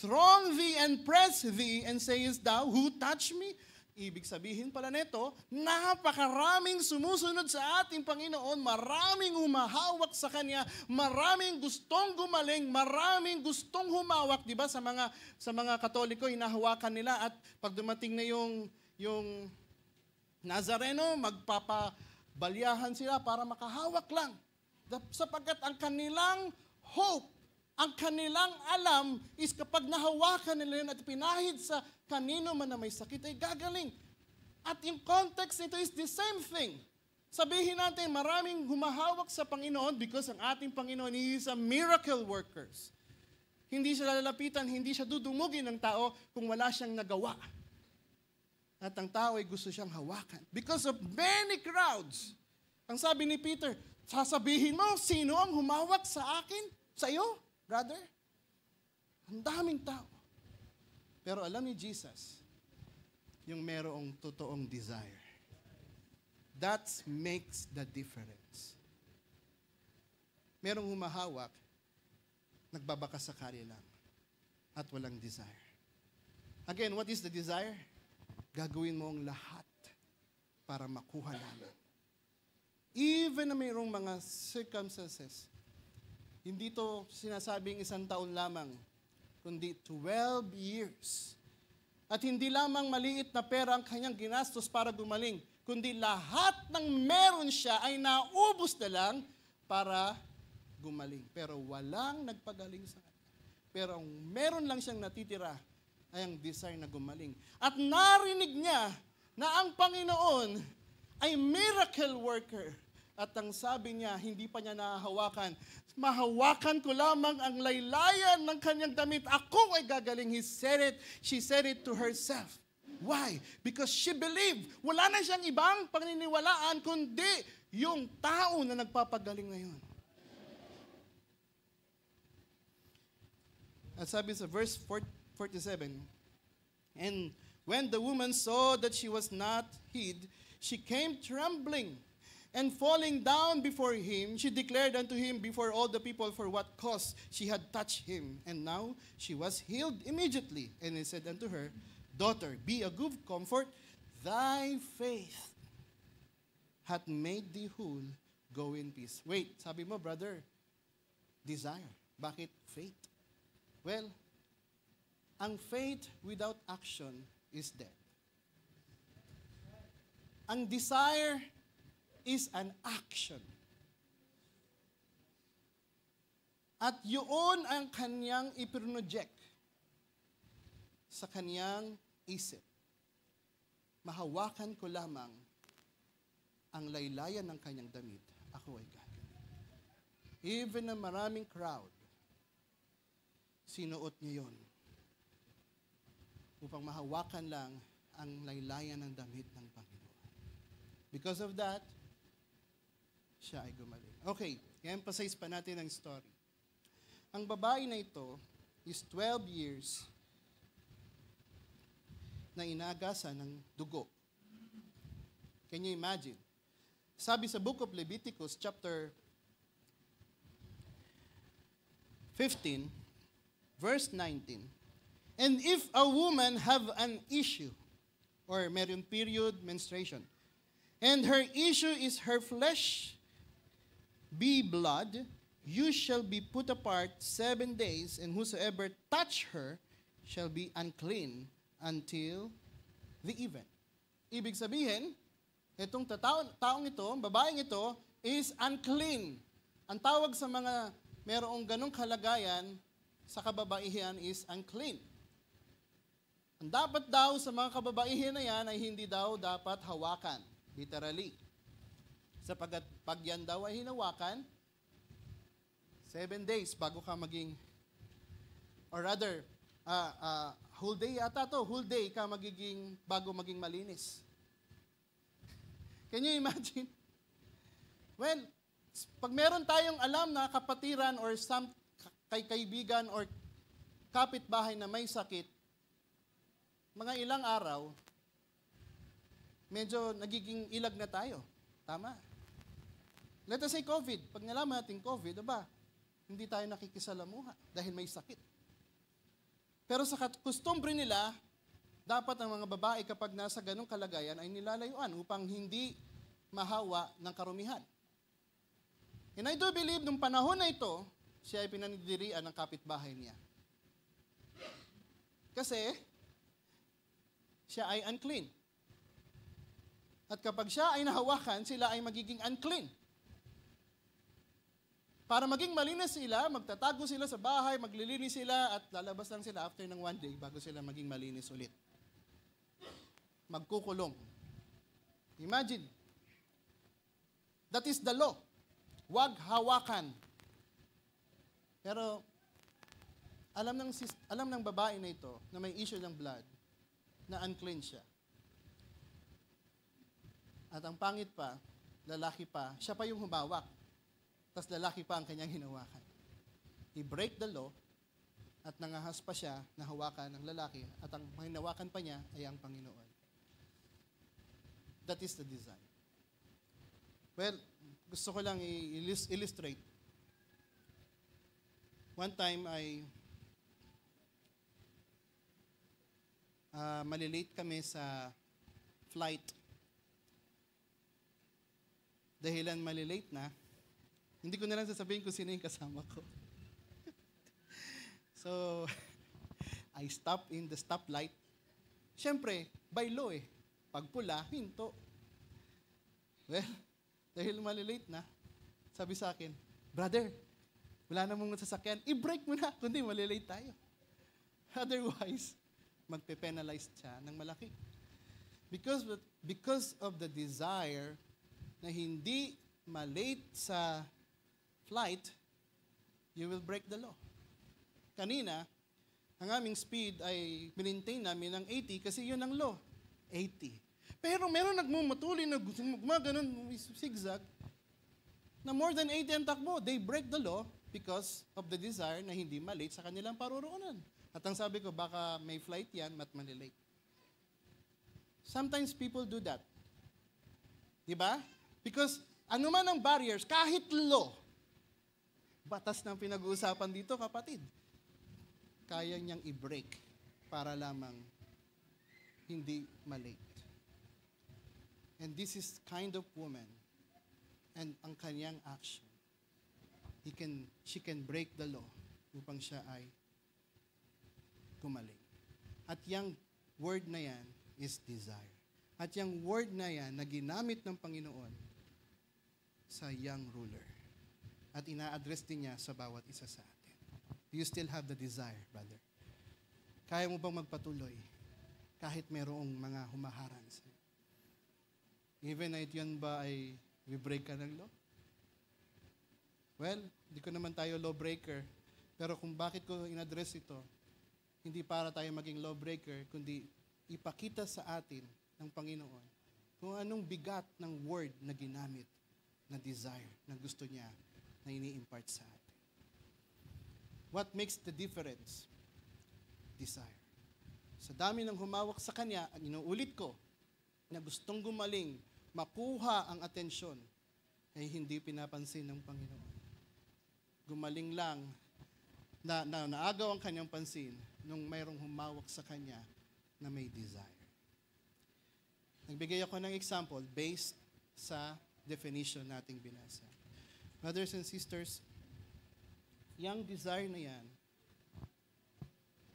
throng thee and press thee, and sayest thou, who touched me?" Ibig sabihin pala nito, napakaraming sumusunod sa ating Panginoon, maraming humahawak sa Kanya, maraming gustong gumaling, maraming gustong humawak, di ba? Sa mga Katoliko, hinahawakan nila at pag dumating na yung Nazareno, magpapabalyahan sila para makahawak lang. Sapagkat ang kanilang hope, ang kanilang alam is kapag nahawakan nila yun at pinahid sa kanino man na may sakit ay gagaling. At yung context nito is the same thing. Sabihin natin, maraming humahawak sa Panginoon because ang ating Panginoon is a miracle workers. Hindi siya lalapitan, hindi siya dudumugin ng tao kung wala siyang nagawa. At ang tao ay gusto siyang hawakan. Because of many crowds. Ang sabi ni Peter, sasabihin mo, sino ang humawak sa akin? Sa iyo, brother? Ang daming tao. Pero alam ni Jesus, yung merong totoong desire. That makes the difference. Merong humahawak nagbabaka sakali lang at walang desire. Again, what is the desire? Gagawin mo ang lahat para makuha namin. Even na mayroong mga circumstances, hindi to sinasabing 1 taon lamang, kundi 12 years. At hindi lamang maliit na pera ang kanyang ginastos para gumaling, kundi lahat ng meron siya ay naubos na lang para gumaling. Pero walang nagpagaling sa kanya. Pero ang meron lang siyang natitira ay ang desire na gumaling. At narinig niya na ang Panginoon ay miracle worker. At ang sabi niya, hindi pa niya nahahawakan. Mahawakan ko lamang ang laylayan ng kanyang damit. Ako ay gagaling. She said it to herself. Why? Because she believed. Wala na siyang ibang paniniwalaan kundi yung tao na nagpapagaling ngayon. At sabi sa verse 47, and when the woman saw that she was not hid, she came trembling, and falling down before him, she declared unto him before all the people for what cause she had touched him. And now she was healed immediately. And he said unto her, Daughter, be of good comfort, thy faith hath made thee whole, go in peace. Wait, sabi mo, brother, desire. Bakit faith? Well, ang faith without action is dead. Ang desire is an action. At yun ang kanyang ipinroject sa kanyang isip. Mahawakan ko lamang ang laylayan ng kanyang damit, ako ay gagaling. Even na maraming crowd, sinuot niya yun upang mahawakan lang ang laylayan ng damit ng Panginoon. Because of that, siya ay gumaling. Okay, i-emphasize pa natin ang story. Ang babae na ito is 12 years na inagasan ng dugo. Can you imagine? Sabi sa book of Leviticus, chapter 15, verse 19, and if a woman have an issue, or meron period, menstruation, and her issue is her flesh be blood, you shall be put apart 7 days, and whosoever touch her shall be unclean until the even. Ibig sabihin, itong taong ito, babaeng ito, is unclean. Ang tawag sa mga merong ganong kalagayan sa kababaihan is unclean. Ang dapat daw sa mga kababaihan na yan ay hindi daw dapat hawakan, literally. Sapagat pag yan daw ay hinawakan, 7 days bago ka maging, or rather, whole day yata to, whole day ka bago maging malinis. Can you imagine? Well, pag meron tayong alam na kapatiran or kaibigan or kapitbahay na may sakit, mga ilang araw, medyo nagiging ilag na tayo. Tama. Let us say COVID. Pag nalaman natin COVID, hindi tayo nakikisalamuha dahil may sakit. Pero sa kustumbre nila, dapat ang mga babae kapag nasa ganong kalagayan ay nilalayuan upang hindi mahawa ng karumihan. And I do believe nung panahon na ito, siya ay pinanidirian ng kapitbahay niya. Kasi, siya ay unclean. At kapag siya ay nahawakan, sila ay magiging unclean. Para maging malinis sila, magtatago sila sa bahay, maglilinis sila, at lalabas lang sila after ng 1 day bago sila maging malinis ulit. Magkukulong. Imagine. That is the law. Huwag hawakan. Pero, alam ng babae na ito na may issue ng blood, na unclean siya. At ang pangit pa, lalaki pa, siya pa yung humawak. Tapos lalaki pa ang kanyang hinawakan. He break the law at nangahas pa siya na hawakan ng lalaki at ang hinawakan pa niya ay ang Panginoon. That is the design. Well, gusto ko lang i-illustrate. One time ay malilate kami sa flight. Dahilan malilate na, hindi ko na lang sasabihin kung sino yung kasama ko. So, I stop in the stoplight. Siyempre, by law pag pula, hinto. Well, dahil malilate na, sabi sa akin, brother, wala namang sasakyan, i-brake mo na, kundi malilate tayo. Otherwise, magpe-penalize siya ng malaki. Because of the desire na hindi malate sa flight, you will break the law. Kanina, ang aming speed ay maintain namin ng 80 kasi yun ang law, 80. Pero meron nagmumatuloy na gumaganon zigzag na more than 80 ang takbo. They break the law because of the desire na hindi malate sa kanilang paruroonan. At ang sabi ko, baka may flight yan, malilate. Sometimes people do that. Diba? Because ano man ang barriers, kahit law, batas ng pinag-uusapan dito, kapatid, kaya niyang i-break para lamang hindi malate. And this is kind of woman and ang kanyang action. She can break the law upang siya ay gumaling. At yung word na yan is desire. At yung word na yan na ginamit ng Panginoon sa young ruler. At ina-address din niya sa bawat isa sa atin. Do you still have the desire, brother? Kaya mo bang magpatuloy kahit mayroong mga humaharang sa iyo? Even na yun ba ay break ka ng law? Well, hindi ko naman tayo lawbreaker. Pero kung bakit ko in-address ito, hindi para tayo maging lawbreaker, kundi ipakita sa atin ng Panginoon kung anong bigat ng word na ginamit, na desire, na gusto niya, na ini-impart sa atin. What makes the difference? Desire. Sa dami ng humawak sa kanya, ang inuulit ko, na gustong gumaling, makuha ang atensyon, ay hindi pinapansin ng Panginoon. Gumaling lang, na naagaw ang kanyang pansin, nung mayroong humawak sa kanya na may desire. Nagbigay ako ng example based sa definition nating binasa. Brothers and sisters, yung desire na yan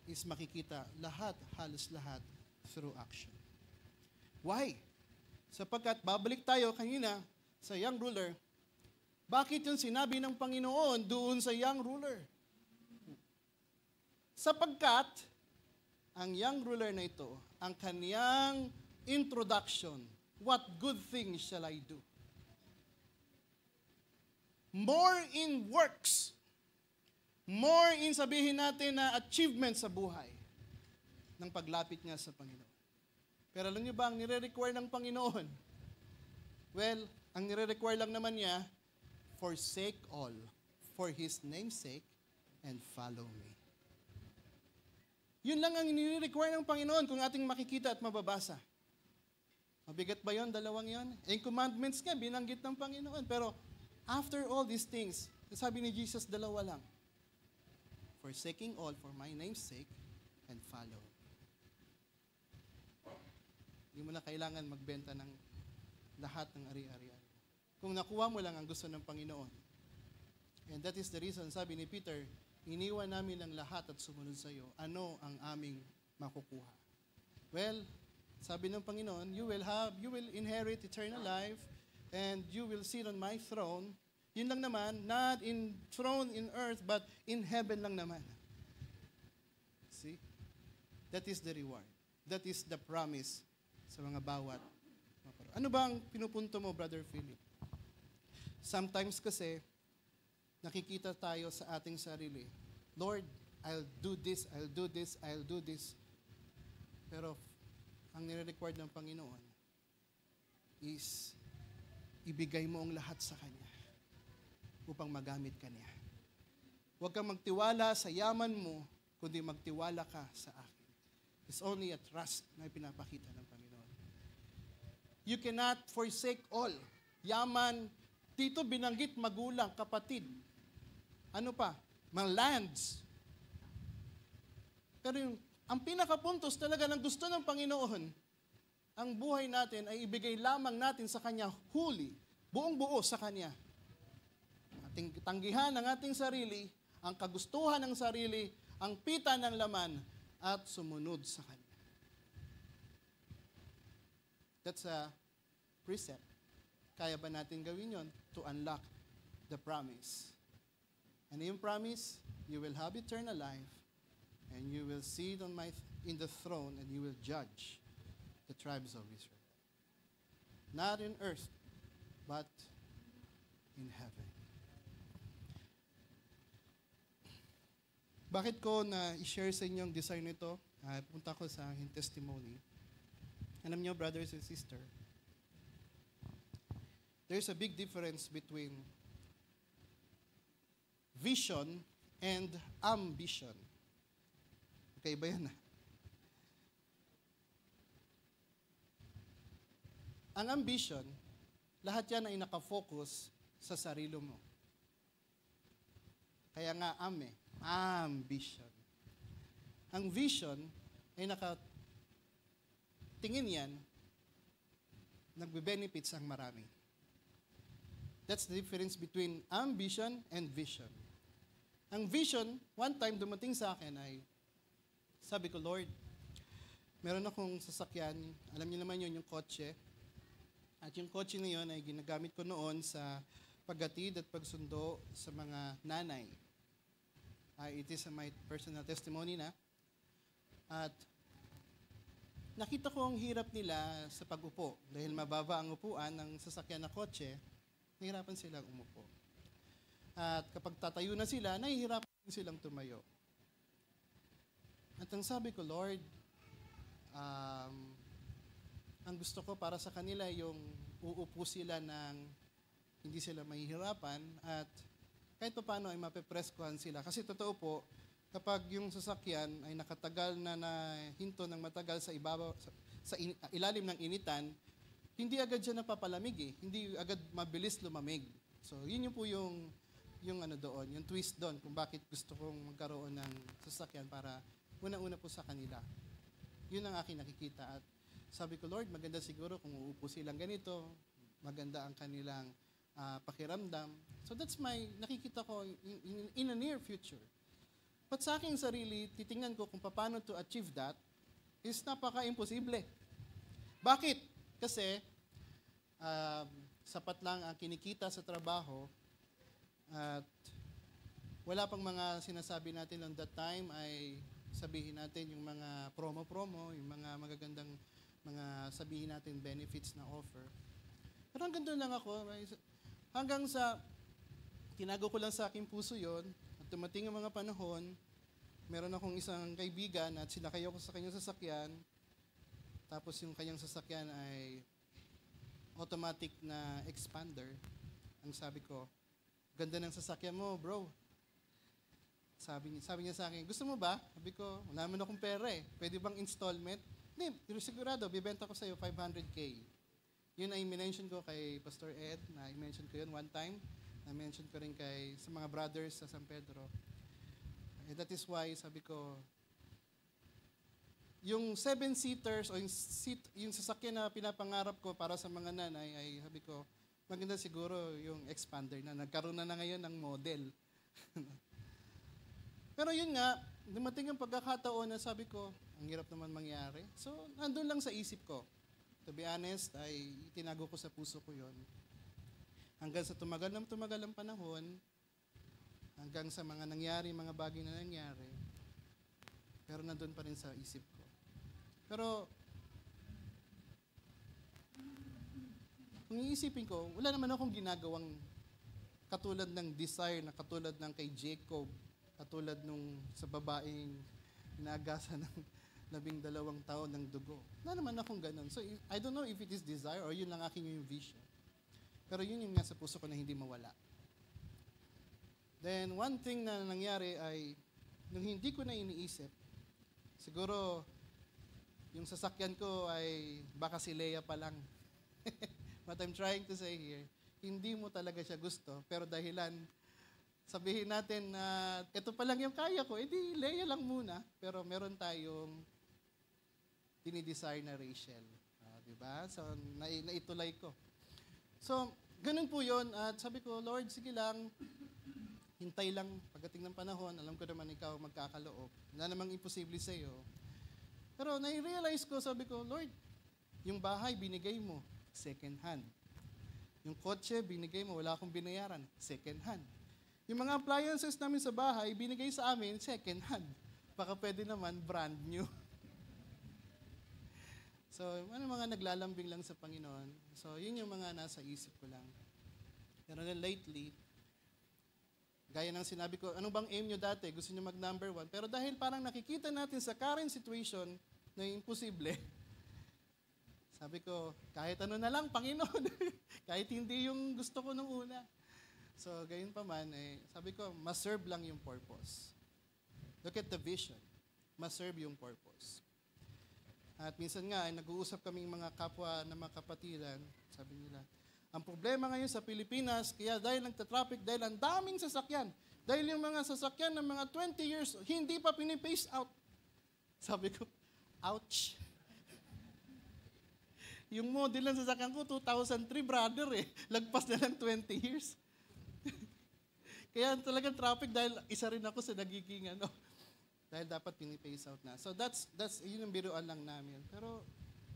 is makikita halos lahat through action. Why? Sapagkat babalik tayo kanina sa young ruler, bakit yung sinabi ng Panginoon doon sa young ruler? Sapagkat, ang young ruler na ito, ang kaniyang introduction, what good things shall I do? More in works, more in sabihin natin na achievement sa buhay ng paglapit niya sa Panginoon. Pero alam niyo ba ang nire-require ng Panginoon? Well, ang nire-require lang naman niya, forsake all for His name's sake and follow me. Yun lang ang nire-require ng Panginoon kung ating makikita at mababasa. Mabigat ba yun? Dalawang yun? Yung commandments nga, binanggit ng Panginoon. Pero after all these things, sabi ni Jesus, dalawa lang. Forsaking all for my name's sake and follow. Hindi mo na kailangan magbenta ng lahat ng ari-arian. Kung nakuha mo lang ang gusto ng Panginoon. And that is the reason, sabi ni Peter, iniwan namin ang lahat at sumunod sa iyo. Ano ang aming makukuha? Well, sabi ng Panginoon, you will inherit eternal life and you will sit on my throne. Yun lang naman, not in throne in earth, but in heaven lang naman. See? That is the reward. That is the promise sa mga bawat. Ano ba ang pinupunto mo, Brother Philip? Sometimes kasi, nakikita tayo sa ating sarili, Lord, I'll do this, I'll do this, I'll do this. Pero, ang nire-required ng Panginoon is ibigay mo ang lahat sa Kanya upang magamit ka niya. Huwag kang magtiwala sa yaman mo, kundi magtiwala ka sa akin. It's only a trust na pinapakita ng Panginoon. You cannot forsake all. Yaman, dito binanggit magulang, kapatid. Ano pa? mga lands. Pero ang pinakapuntos talaga ng gusto ng Panginoon, ang buhay natin ay ibigay lamang natin sa Kanya huli, buong buo sa Kanya. Ating tanggihan ang ating sarili, ang kagustuhan ng sarili, ang pita ng laman, at sumunod sa Kanya. That's a precept. Kaya ba natin gawin yon to unlock the promise? And yung promise, you will have eternal life, and you will sit in the throne, and you will judge the tribes of Israel. Not in earth, but in heaven. Bakit ko na i-share sa inyo ang desire nito? Punta ko sa aking testimony. Alam niyo, brothers and sisters, there's a big difference between vision and ambition. Okay ba yan? Ang ambition, lahat yan ay nakafocus sa sarili mo. Kaya nga ambition. Ang vision ay tingin yan, nagbe-benefits ang marami. That's the difference between ambition and vision. Ang vision, one time dumating sa akin ay, sabi ko, Lord, meron akong sasakyan, alam niyo naman yun, yung kotse. At yung kotse na yun ay ginagamit ko noon sa paghatid at pagsundo sa mga nanay. It is my personal testimony na. At nakita ko ang hirap nila sa pag-upo. Dahil mababa ang upuan ng sasakyan na kotse, nahihirapan silang umupo. At kapag tatayo na sila, nahihirapan silang tumayo. At ang sabi ko, Lord, ang gusto ko para sa kanila yung uupo sila ng hindi sila mahihirapan at kahit pa paano ay mapepreskuhan sila. Kasi totoo po, kapag yung sasakyan ay nakatagal na hinto ng matagal sa ibabaw, sa ilalim ng initan, hindi agad siya napapalamig eh. Hindi agad mabilis lumamig. So, yun yung po yung doon, yung twist doon kung bakit gusto kong magkaroon ng sasakyan para una-una po sa kanila. Yun ang aking nakikita. At sabi ko, Lord, maganda siguro kung uupo silang ganito, maganda ang kanilang pakiramdam. So that's nakikita ko in a near future. But sa aking sarili, titingnan ko kung paano to achieve that is napaka-imposible. Bakit? Kasi sapat lang ang kinikita sa trabaho at wala pang mga sinasabi natin on that time ay sabihin natin yung mga promo-promo, yung mga magagandang mga sabihin natin benefits na offer. Pero hanggang doon lang ako. Hanggang sa tinago ko lang sa aking puso yon at dumating ang mga panahon, meron akong isang kaibigan at sinakay ako sa kanyang sasakyan. Tapos yung kanyang sasakyan ay automatic na expander. Ang sabi ko, ganda ng sasakyan mo, bro. Sabi niya sa akin, gusto mo ba? Sabi ko, wala naman akong pera eh. Pwede bang installment? Hindi, sigurado, bibenta ko sa'yo 500K. Yun ay minention ko kay Pastor Ed, na i-mention ko yun one time. Na-mention ko rin sa mga brothers sa San Pedro. And that is why, sabi ko, yung 7-seaters o yung sasakyan na pinapangarap ko para sa mga nanay ay sabi ko, maganda siguro yung expander na nagkaroon na ngayon ng model. Pero yun nga, dumating ang pagkakataon na sabi ko, ang hirap naman mangyari. So, nandun lang sa isip ko. To be honest, ay itinago ko sa puso ko yon. Hanggang sa tumagal ang panahon, hanggang sa mga mga bagay na nangyari, pero nandun pa rin sa isip ko. Pero, kung iisipin ko, wala naman akong ginagawang katulad ng desire na katulad ng kay Jacob, katulad nung sa babaeng inagasan ng 12 taon ng dugo. Wala naman akong ganun. So, I don't know if it is desire or yun lang aking yung vision. Pero yun yung nasa puso ko na hindi mawala. Then, one thing na nangyari ay, nung hindi ko na iniisip, siguro, yung sasakyan ko ay baka si Leia pa lang. What I'm trying to say here, hindi mo talaga siya gusto, pero dahilan sabihin natin na ito pa lang yung kaya ko, edi Leia lang muna. Pero meron tayong dinidesire na Rachel. Diba? So, naituloy ko. So, ganun po yun. At sabi ko, Lord, sige lang, hintay lang pagdating ng panahon. Alam ko naman ikaw magkakaloob. Wala namang imposible sa iyo. Pero nai-realize ko, sabi ko, Lord, yung bahay binigay mo, second hand. Yung kotse binigay mo, wala akong binayaran, second hand. Yung mga appliances namin sa bahay, binigay sa amin, second hand. Baka pwede naman, brand new. So, mga naglalambing lang sa Panginoon. So, yun yung mga nasa isip ko lang. Pero lately, gaya ng sinabi ko, ano bang aim nyo dati? Gusto nyo mag-number 1. Pero dahil parang nakikita natin sa current situation na imposible, sabi ko, kahit ano na lang, Panginoon. Kahit hindi yung gusto ko nung una. So, gayon pa man, sabi ko, ma-serve lang yung purpose. Look at the vision. Ma-serve yung purpose. At minsan nga, nag-uusap kaming mga kapwa na mga kapatiran, sabi nila, ang problema ngayon sa Pilipinas, kaya dahil nagtatraffic, dahil ang daming sasakyan, dahil yung mga sasakyan ng mga 20 years, hindi pa pinipace out. Sabi ko, ouch. Yung model ng sasakyan ko, 2003, brother Lagpas na lang 20 years. Kaya talagang traffic dahil isa rin ako sa nagiging dahil dapat pinipace out na. So that's yun ang biruan lang namin. Pero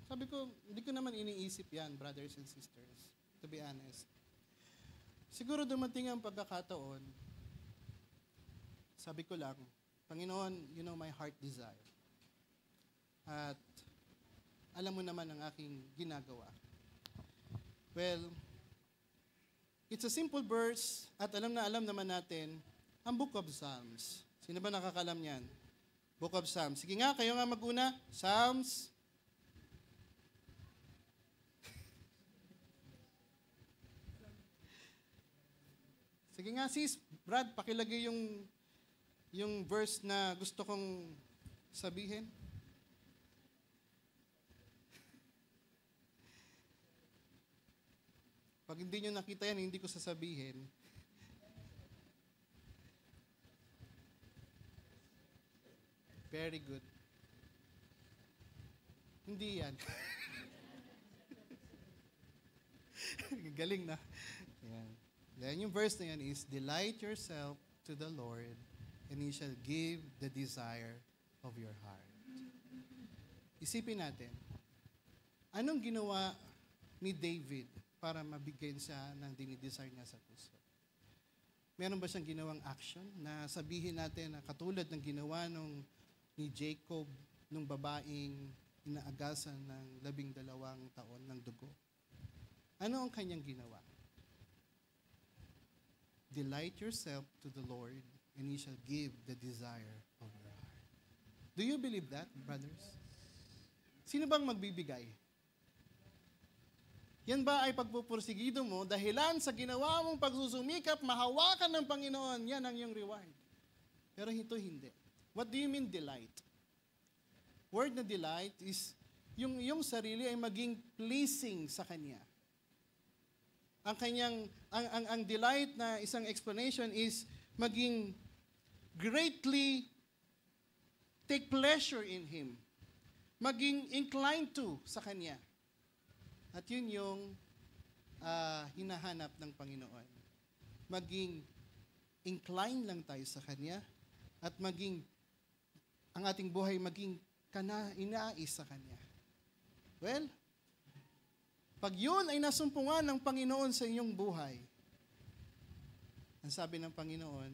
sabi ko, hindi ko naman iniisip yan, brothers and sisters, to be honest. Siguro dumating ang pagkakataon, sabi ko lang, Panginoon, you know my heart desire. At alam mo naman ang aking ginagawa. Well, it's a simple verse at alam naman natin ang Book of Psalms. Sino ba nakakalam niyan? Book of Psalms. Sige nga, kayo nga mag-una. Psalms. Sige nga sis, Brad, pakilagay yung verse na gusto kong sabihin. Pag hindi nyo nakita yan, hindi ko sasabihin. Very good. Hindi yan. Galing na. Yan. Then yung verse na yan is, delight yourself to the Lord, and He shall give the desire of your heart. Isipin natin, anong ginawa ni David para mabigyan siya ng dinidesire niya sa puso? Meron ba siyang ginawang action na sabihin natin na katulad ng ginawa ni Jacob, nung babaeng inaagasan ng 12 taon ng dugo? Ano ang kanyang ginawa? Delight yourself to the Lord, and He shall give the desire of your heart. Do you believe that, brothers? Sino bang magbibigay? Yan ba ay pagpupursigido mo, dahilan sa ginawa mong pagsusumikap, mahawakan ng Panginoon, yan ang iyong reward. Pero ito hindi. What do you mean delight? Word na delight is, yung sarili ay maging pleasing sa Kanya. Ang delight na isang explanation is, maging greatly take pleasure in Him. Maging inclined to sa Kanya. At yun yung hinahanap ng Panginoon. Maging incline lang tayo sa Kanya at ang ating buhay maging inais sa Kanya. Well, pag yun ay nasumpungan ng Panginoon sa inyong buhay, ang sabi ng Panginoon,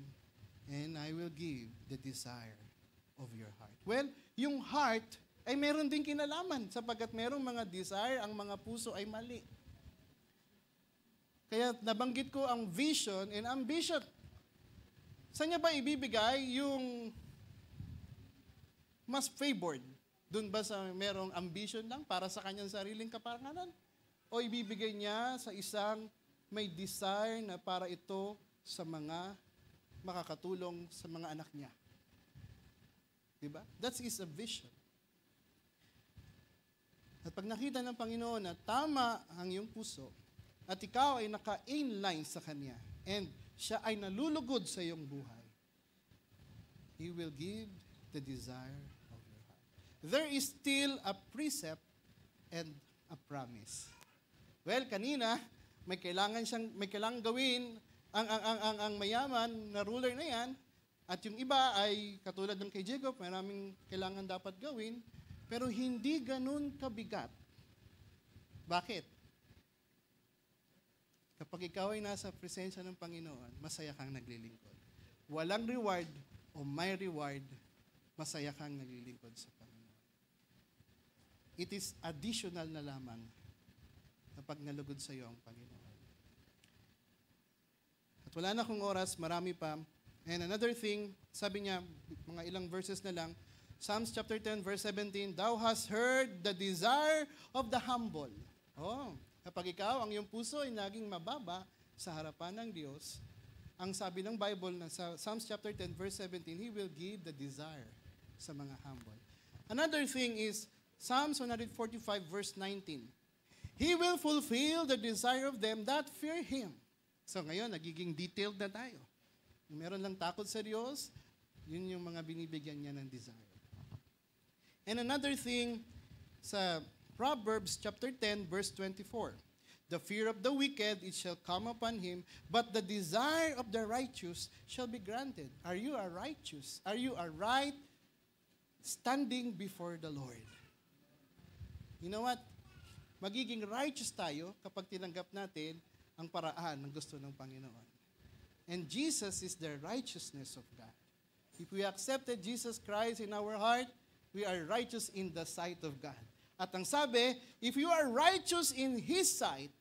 and I will give the desire of your heart. Well, yung heart ay meron din kinalaman sapagkat merong mga desire, ang mga puso ay mali. Kaya nabanggit ko ang vision and ambition. Saan niya ba ibibigay yung mas favored? Doon ba sa merong ambition lang para sa kanyang sariling kaparangalan? O ibibigay niya sa isang may desire na para ito sa mga makakatulong sa mga anak niya? Diba? That is a vision. At pag nakita ng Panginoon na tama ang iyong puso, at ikaw ay naka-inline sa Kanya, and siya ay nalulugod sa iyong buhay, He will give the desire of your heart. There is still a precept and a promise. Well, kanina, may kailangan gawin ang mayaman na ruler na yan, at yung iba ay katulad ng kay Jacob, maraming kailangan dapat gawin, pero hindi ganun kabigat. Bakit? Kapag ikaw ay nasa presensya ng Panginoon, masaya kang naglilingkod. Walang reward o may reward, masaya kang naglilingkod sa Panginoon. It is additional na lamang kapag nalugod sa iyo ang Panginoon. At wala na akong oras, marami pa. And another thing, sabi niya, mga ilang verses na lang, Psalms chapter 10, verse 17, Thou hast heard the desire of the humble. Oh, kapag ikaw, ang iyong puso ay naging mababa sa harapan ng Diyos, ang sabi ng Bible na sa Psalms chapter 10, verse 17, He will give the desire sa mga humble. Another thing is, Psalms 145, verse 19, He will fulfill the desire of them that fear Him. So ngayon, nagiging detailed na tayo. Meron lang takot sa Diyos, yun yung mga binibigyan niya ng desire. And another thing, sa Proverbs chapter 10, verse 24, The fear of the wicked, it shall come upon him, but the desire of the righteous shall be granted. Are you a righteous? Are you a right standing before the Lord? You know what? Magiging righteous tayo kapag tinanggap natin ang paraan ng gusto ng Panginoon. And Jesus is the righteousness of God. If we accepted Jesus Christ in our heart, we are righteous in the sight of God. At ang sabi, if you are righteous in His sight,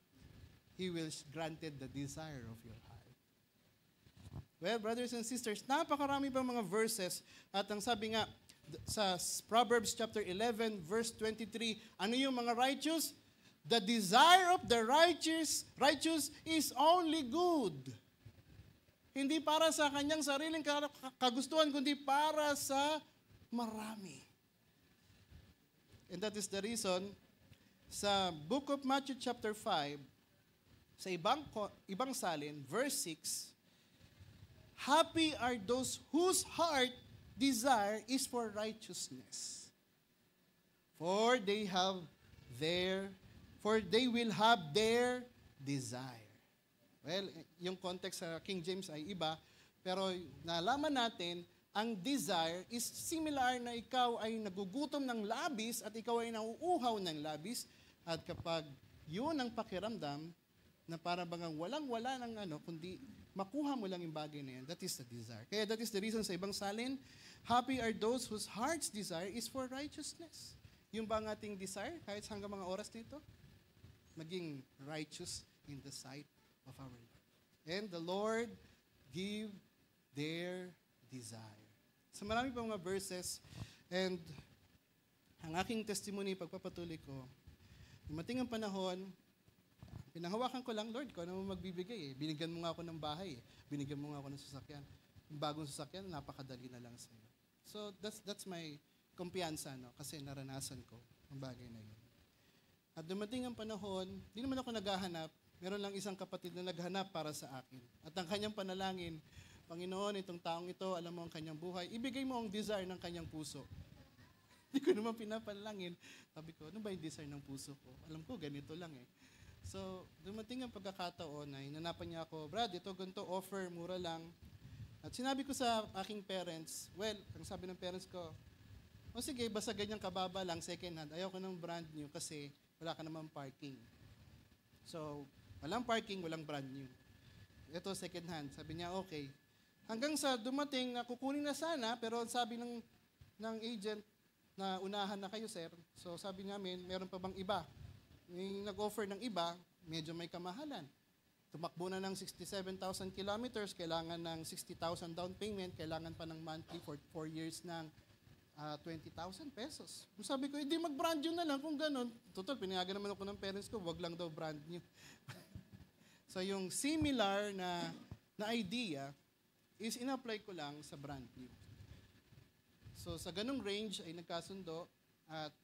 He will granted the desire of your heart. Well, brothers and sisters, napakarami pa mga verses. At ang sabi nga, sa Proverbs chapter 11, verse 23, ano yung mga righteous? The desire of the righteous is only good. Hindi para sa kanyang sariling kagustuhan, kundi para sa marami. And that is the reason, sa book of Matthew chapter 5, sa ibang salin, verse 6, Happy are those whose heart desire is for righteousness, for they will have their desire. Well, yung context sa King James ay iba, pero nalaman natin, ang desire is similar na ikaw ay nagugutom ng labis at ikaw ay nauuhaw ng labis, at kapag yun ang pakiramdam, na para bagang walang-wala ng kundi makuha mo lang yung bagay na yan, that is the desire. Kaya that is the reason sa ibang salin, happy are those whose heart's desire is for righteousness. Yung ba ang ating desire, kahit hanggang mga oras nito? Maging righteous in the sight of our Lord. And the Lord give their desire. So marami pa mga verses, and ang aking testimony, pagpapatuloy ko, dumating ang panahon, pinahawakan ko lang, Lord, ko ano mo magbibigay eh. Binigyan mo nga ako ng bahay eh. Binigyan mo nga ako ng sasakyan. Yung bagong sasakyan, napakadali na lang sa iyo. So that's my kumpiyansa, no? Kasi naranasan ko ang bagay na yun. At dumating ang panahon, di naman ako naghahanap. Meron lang isang kapatid na naghanap para sa akin. At ang kanyang panalangin, Panginoon, itong taong ito, alam mo ang kanyang buhay, ibigay mo ang desire ng kanyang puso. Hindi ko naman pinapanalangin. Sabi ko, ano ba yung desire ng puso ko? Alam ko, ganito lang eh. So, dumating ang pagkakataon na hinanapan niya ako, Brad, ito ganito, offer, mura lang. At sinabi ko sa aking parents, well, ang sabi ng parents ko, o sige, basta ganyang kababa lang, second hand. Ayaw ko ng brand new kasi wala ka naman parking. So, walang parking, walang brand new. Ito, second hand. Sabi niya, okay. Hanggang sa dumating na kukunin na sana, pero sabi ng agent na unahan na kayo, sir. So, sabi namin, meron pa bang iba? Yung nag-offer ng iba, medyo may kamahalan. Tumakbo na ng 67,000 kilometers, kailangan ng 60,000 down payment, kailangan pa ng monthly for 4 years ng 20,000 pesos. Sabi ko, hindi mag-brand new na lang kung ganun. Total, pinayagan naman ako ng parents ko, wag lang daw brand new. So yung similar na idea is in-apply ko lang sa brand new. So sa ganung range ay nagkasundo at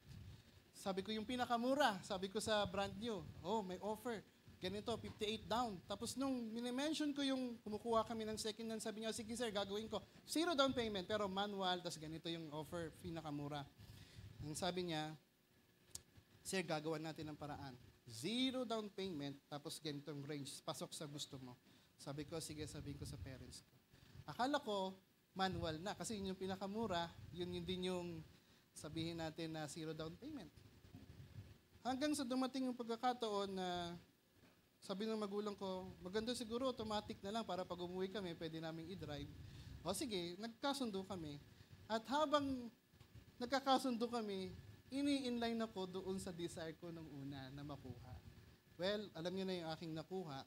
sabi ko yung pinakamura, sabi ko sa brand new, oh may offer. ganito, 58 down. Tapos nung minimension ko yung kumukuha kami ng second hand, sabi niya, sige sir, gagawin ko. 0 down payment, pero manual, tapos ganito yung offer, pinakamura. Ang sabi niya, sir, gagawa natin ng paraan. 0 down payment, tapos ganitong range, pasok sa gusto mo. Sabi ko, sige, sabihin ko sa parents ko. Akala ko, manual na, kasi yun yung pinakamura, yun din yung sabihin natin na 0 down payment. Hanggang sa dumating yung pagkakataon na sabi ng magulang ko, maganda siguro automatic na lang para pag umuwi kami, pwede naming i-drive. O sige, nagkasundo kami. At habang nagkakasundo kami, ini-inline ako doon sa desire ko nung una na makuha. Well, alam niyo na yung aking nakuha.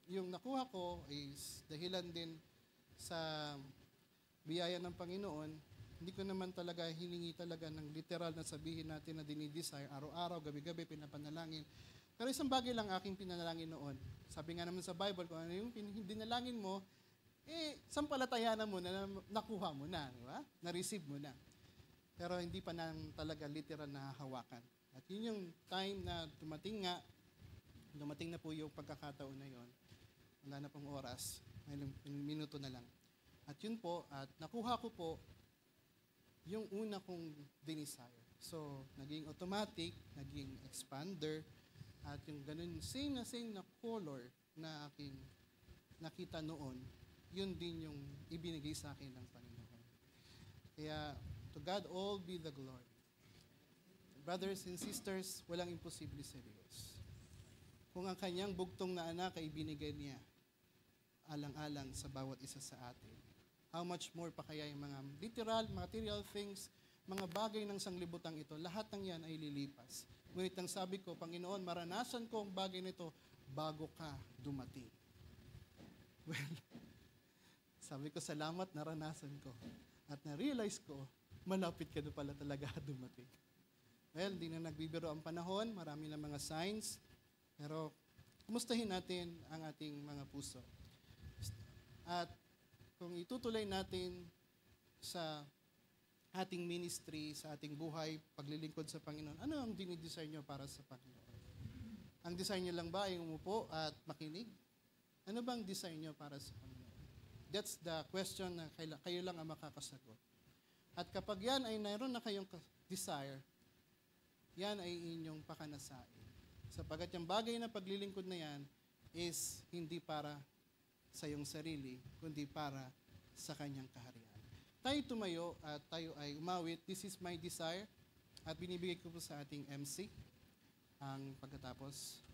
Yung nakuha ko is dahilan din sa biyaya ng Panginoon. Hindi ko naman talaga hiningi talaga ng literal na sabihin natin na dinidesire. Araw-araw, gabi-gabi, pinapanalangin. Pero isang bagay lang aking pinanalangin noon. Sabi nga naman sa Bible, kung ano yung dinalangin mo, sampalatayanan mo na nakuha mo na, di ba? Na-receive mo na. Pero hindi pa nang talaga literal na hawakan. At yun yung time na dumating na po yung pagkakataon na yon. Wala na pong oras, may minuto na lang. At yun po, at nakuha ko po yung una kong dinesire. So, naging automatic, naging expander, at yung ganun, same na color na aking nakita noon, yun din yung ibinigay sa akin ng Panginoon. Kaya, to God all be the glory. Brothers and sisters, walang imposible sa Diyos. Kung ang kanyang bugtong na anak ay ibinigay niya, alang-alang sa bawat isa sa atin, how much more pa kaya yung mga literal, material things, mga bagay ng sanglibutang ito, lahat ng yan ay lilipas. Ngunit ang sabi ko, Panginoon, maranasan ko ang bagay nito bago ka dumating. Well, sabi ko, salamat, naranasan ko. At na-realize ko, malapit ka na pala talaga dumating. Well, di na nagbibiro ang panahon, marami na mga signs, pero kumustahin natin ang ating mga puso. At kung itutuloy natin sa ating ministry, sa ating buhay, paglilingkod sa Panginoon, ano ang dinidesire nyo para sa Panginoon? Ang desire nyo lang ba ay umupo at makinig? Ano bang desire nyo para sa Panginoon? That's the question na kayo lang ang makakasagot. At kapag yan ay mayroon na kayong desire, yan ay inyong pakanasain. Sapagat yung bagay na paglilingkod na yan is hindi para sa iyong sarili, kundi para sa kanyang kaharian. Tayo tumayo at tayo ay umawit. This is my desire. At binibigay ko po sa ating MC ang pagkatapos.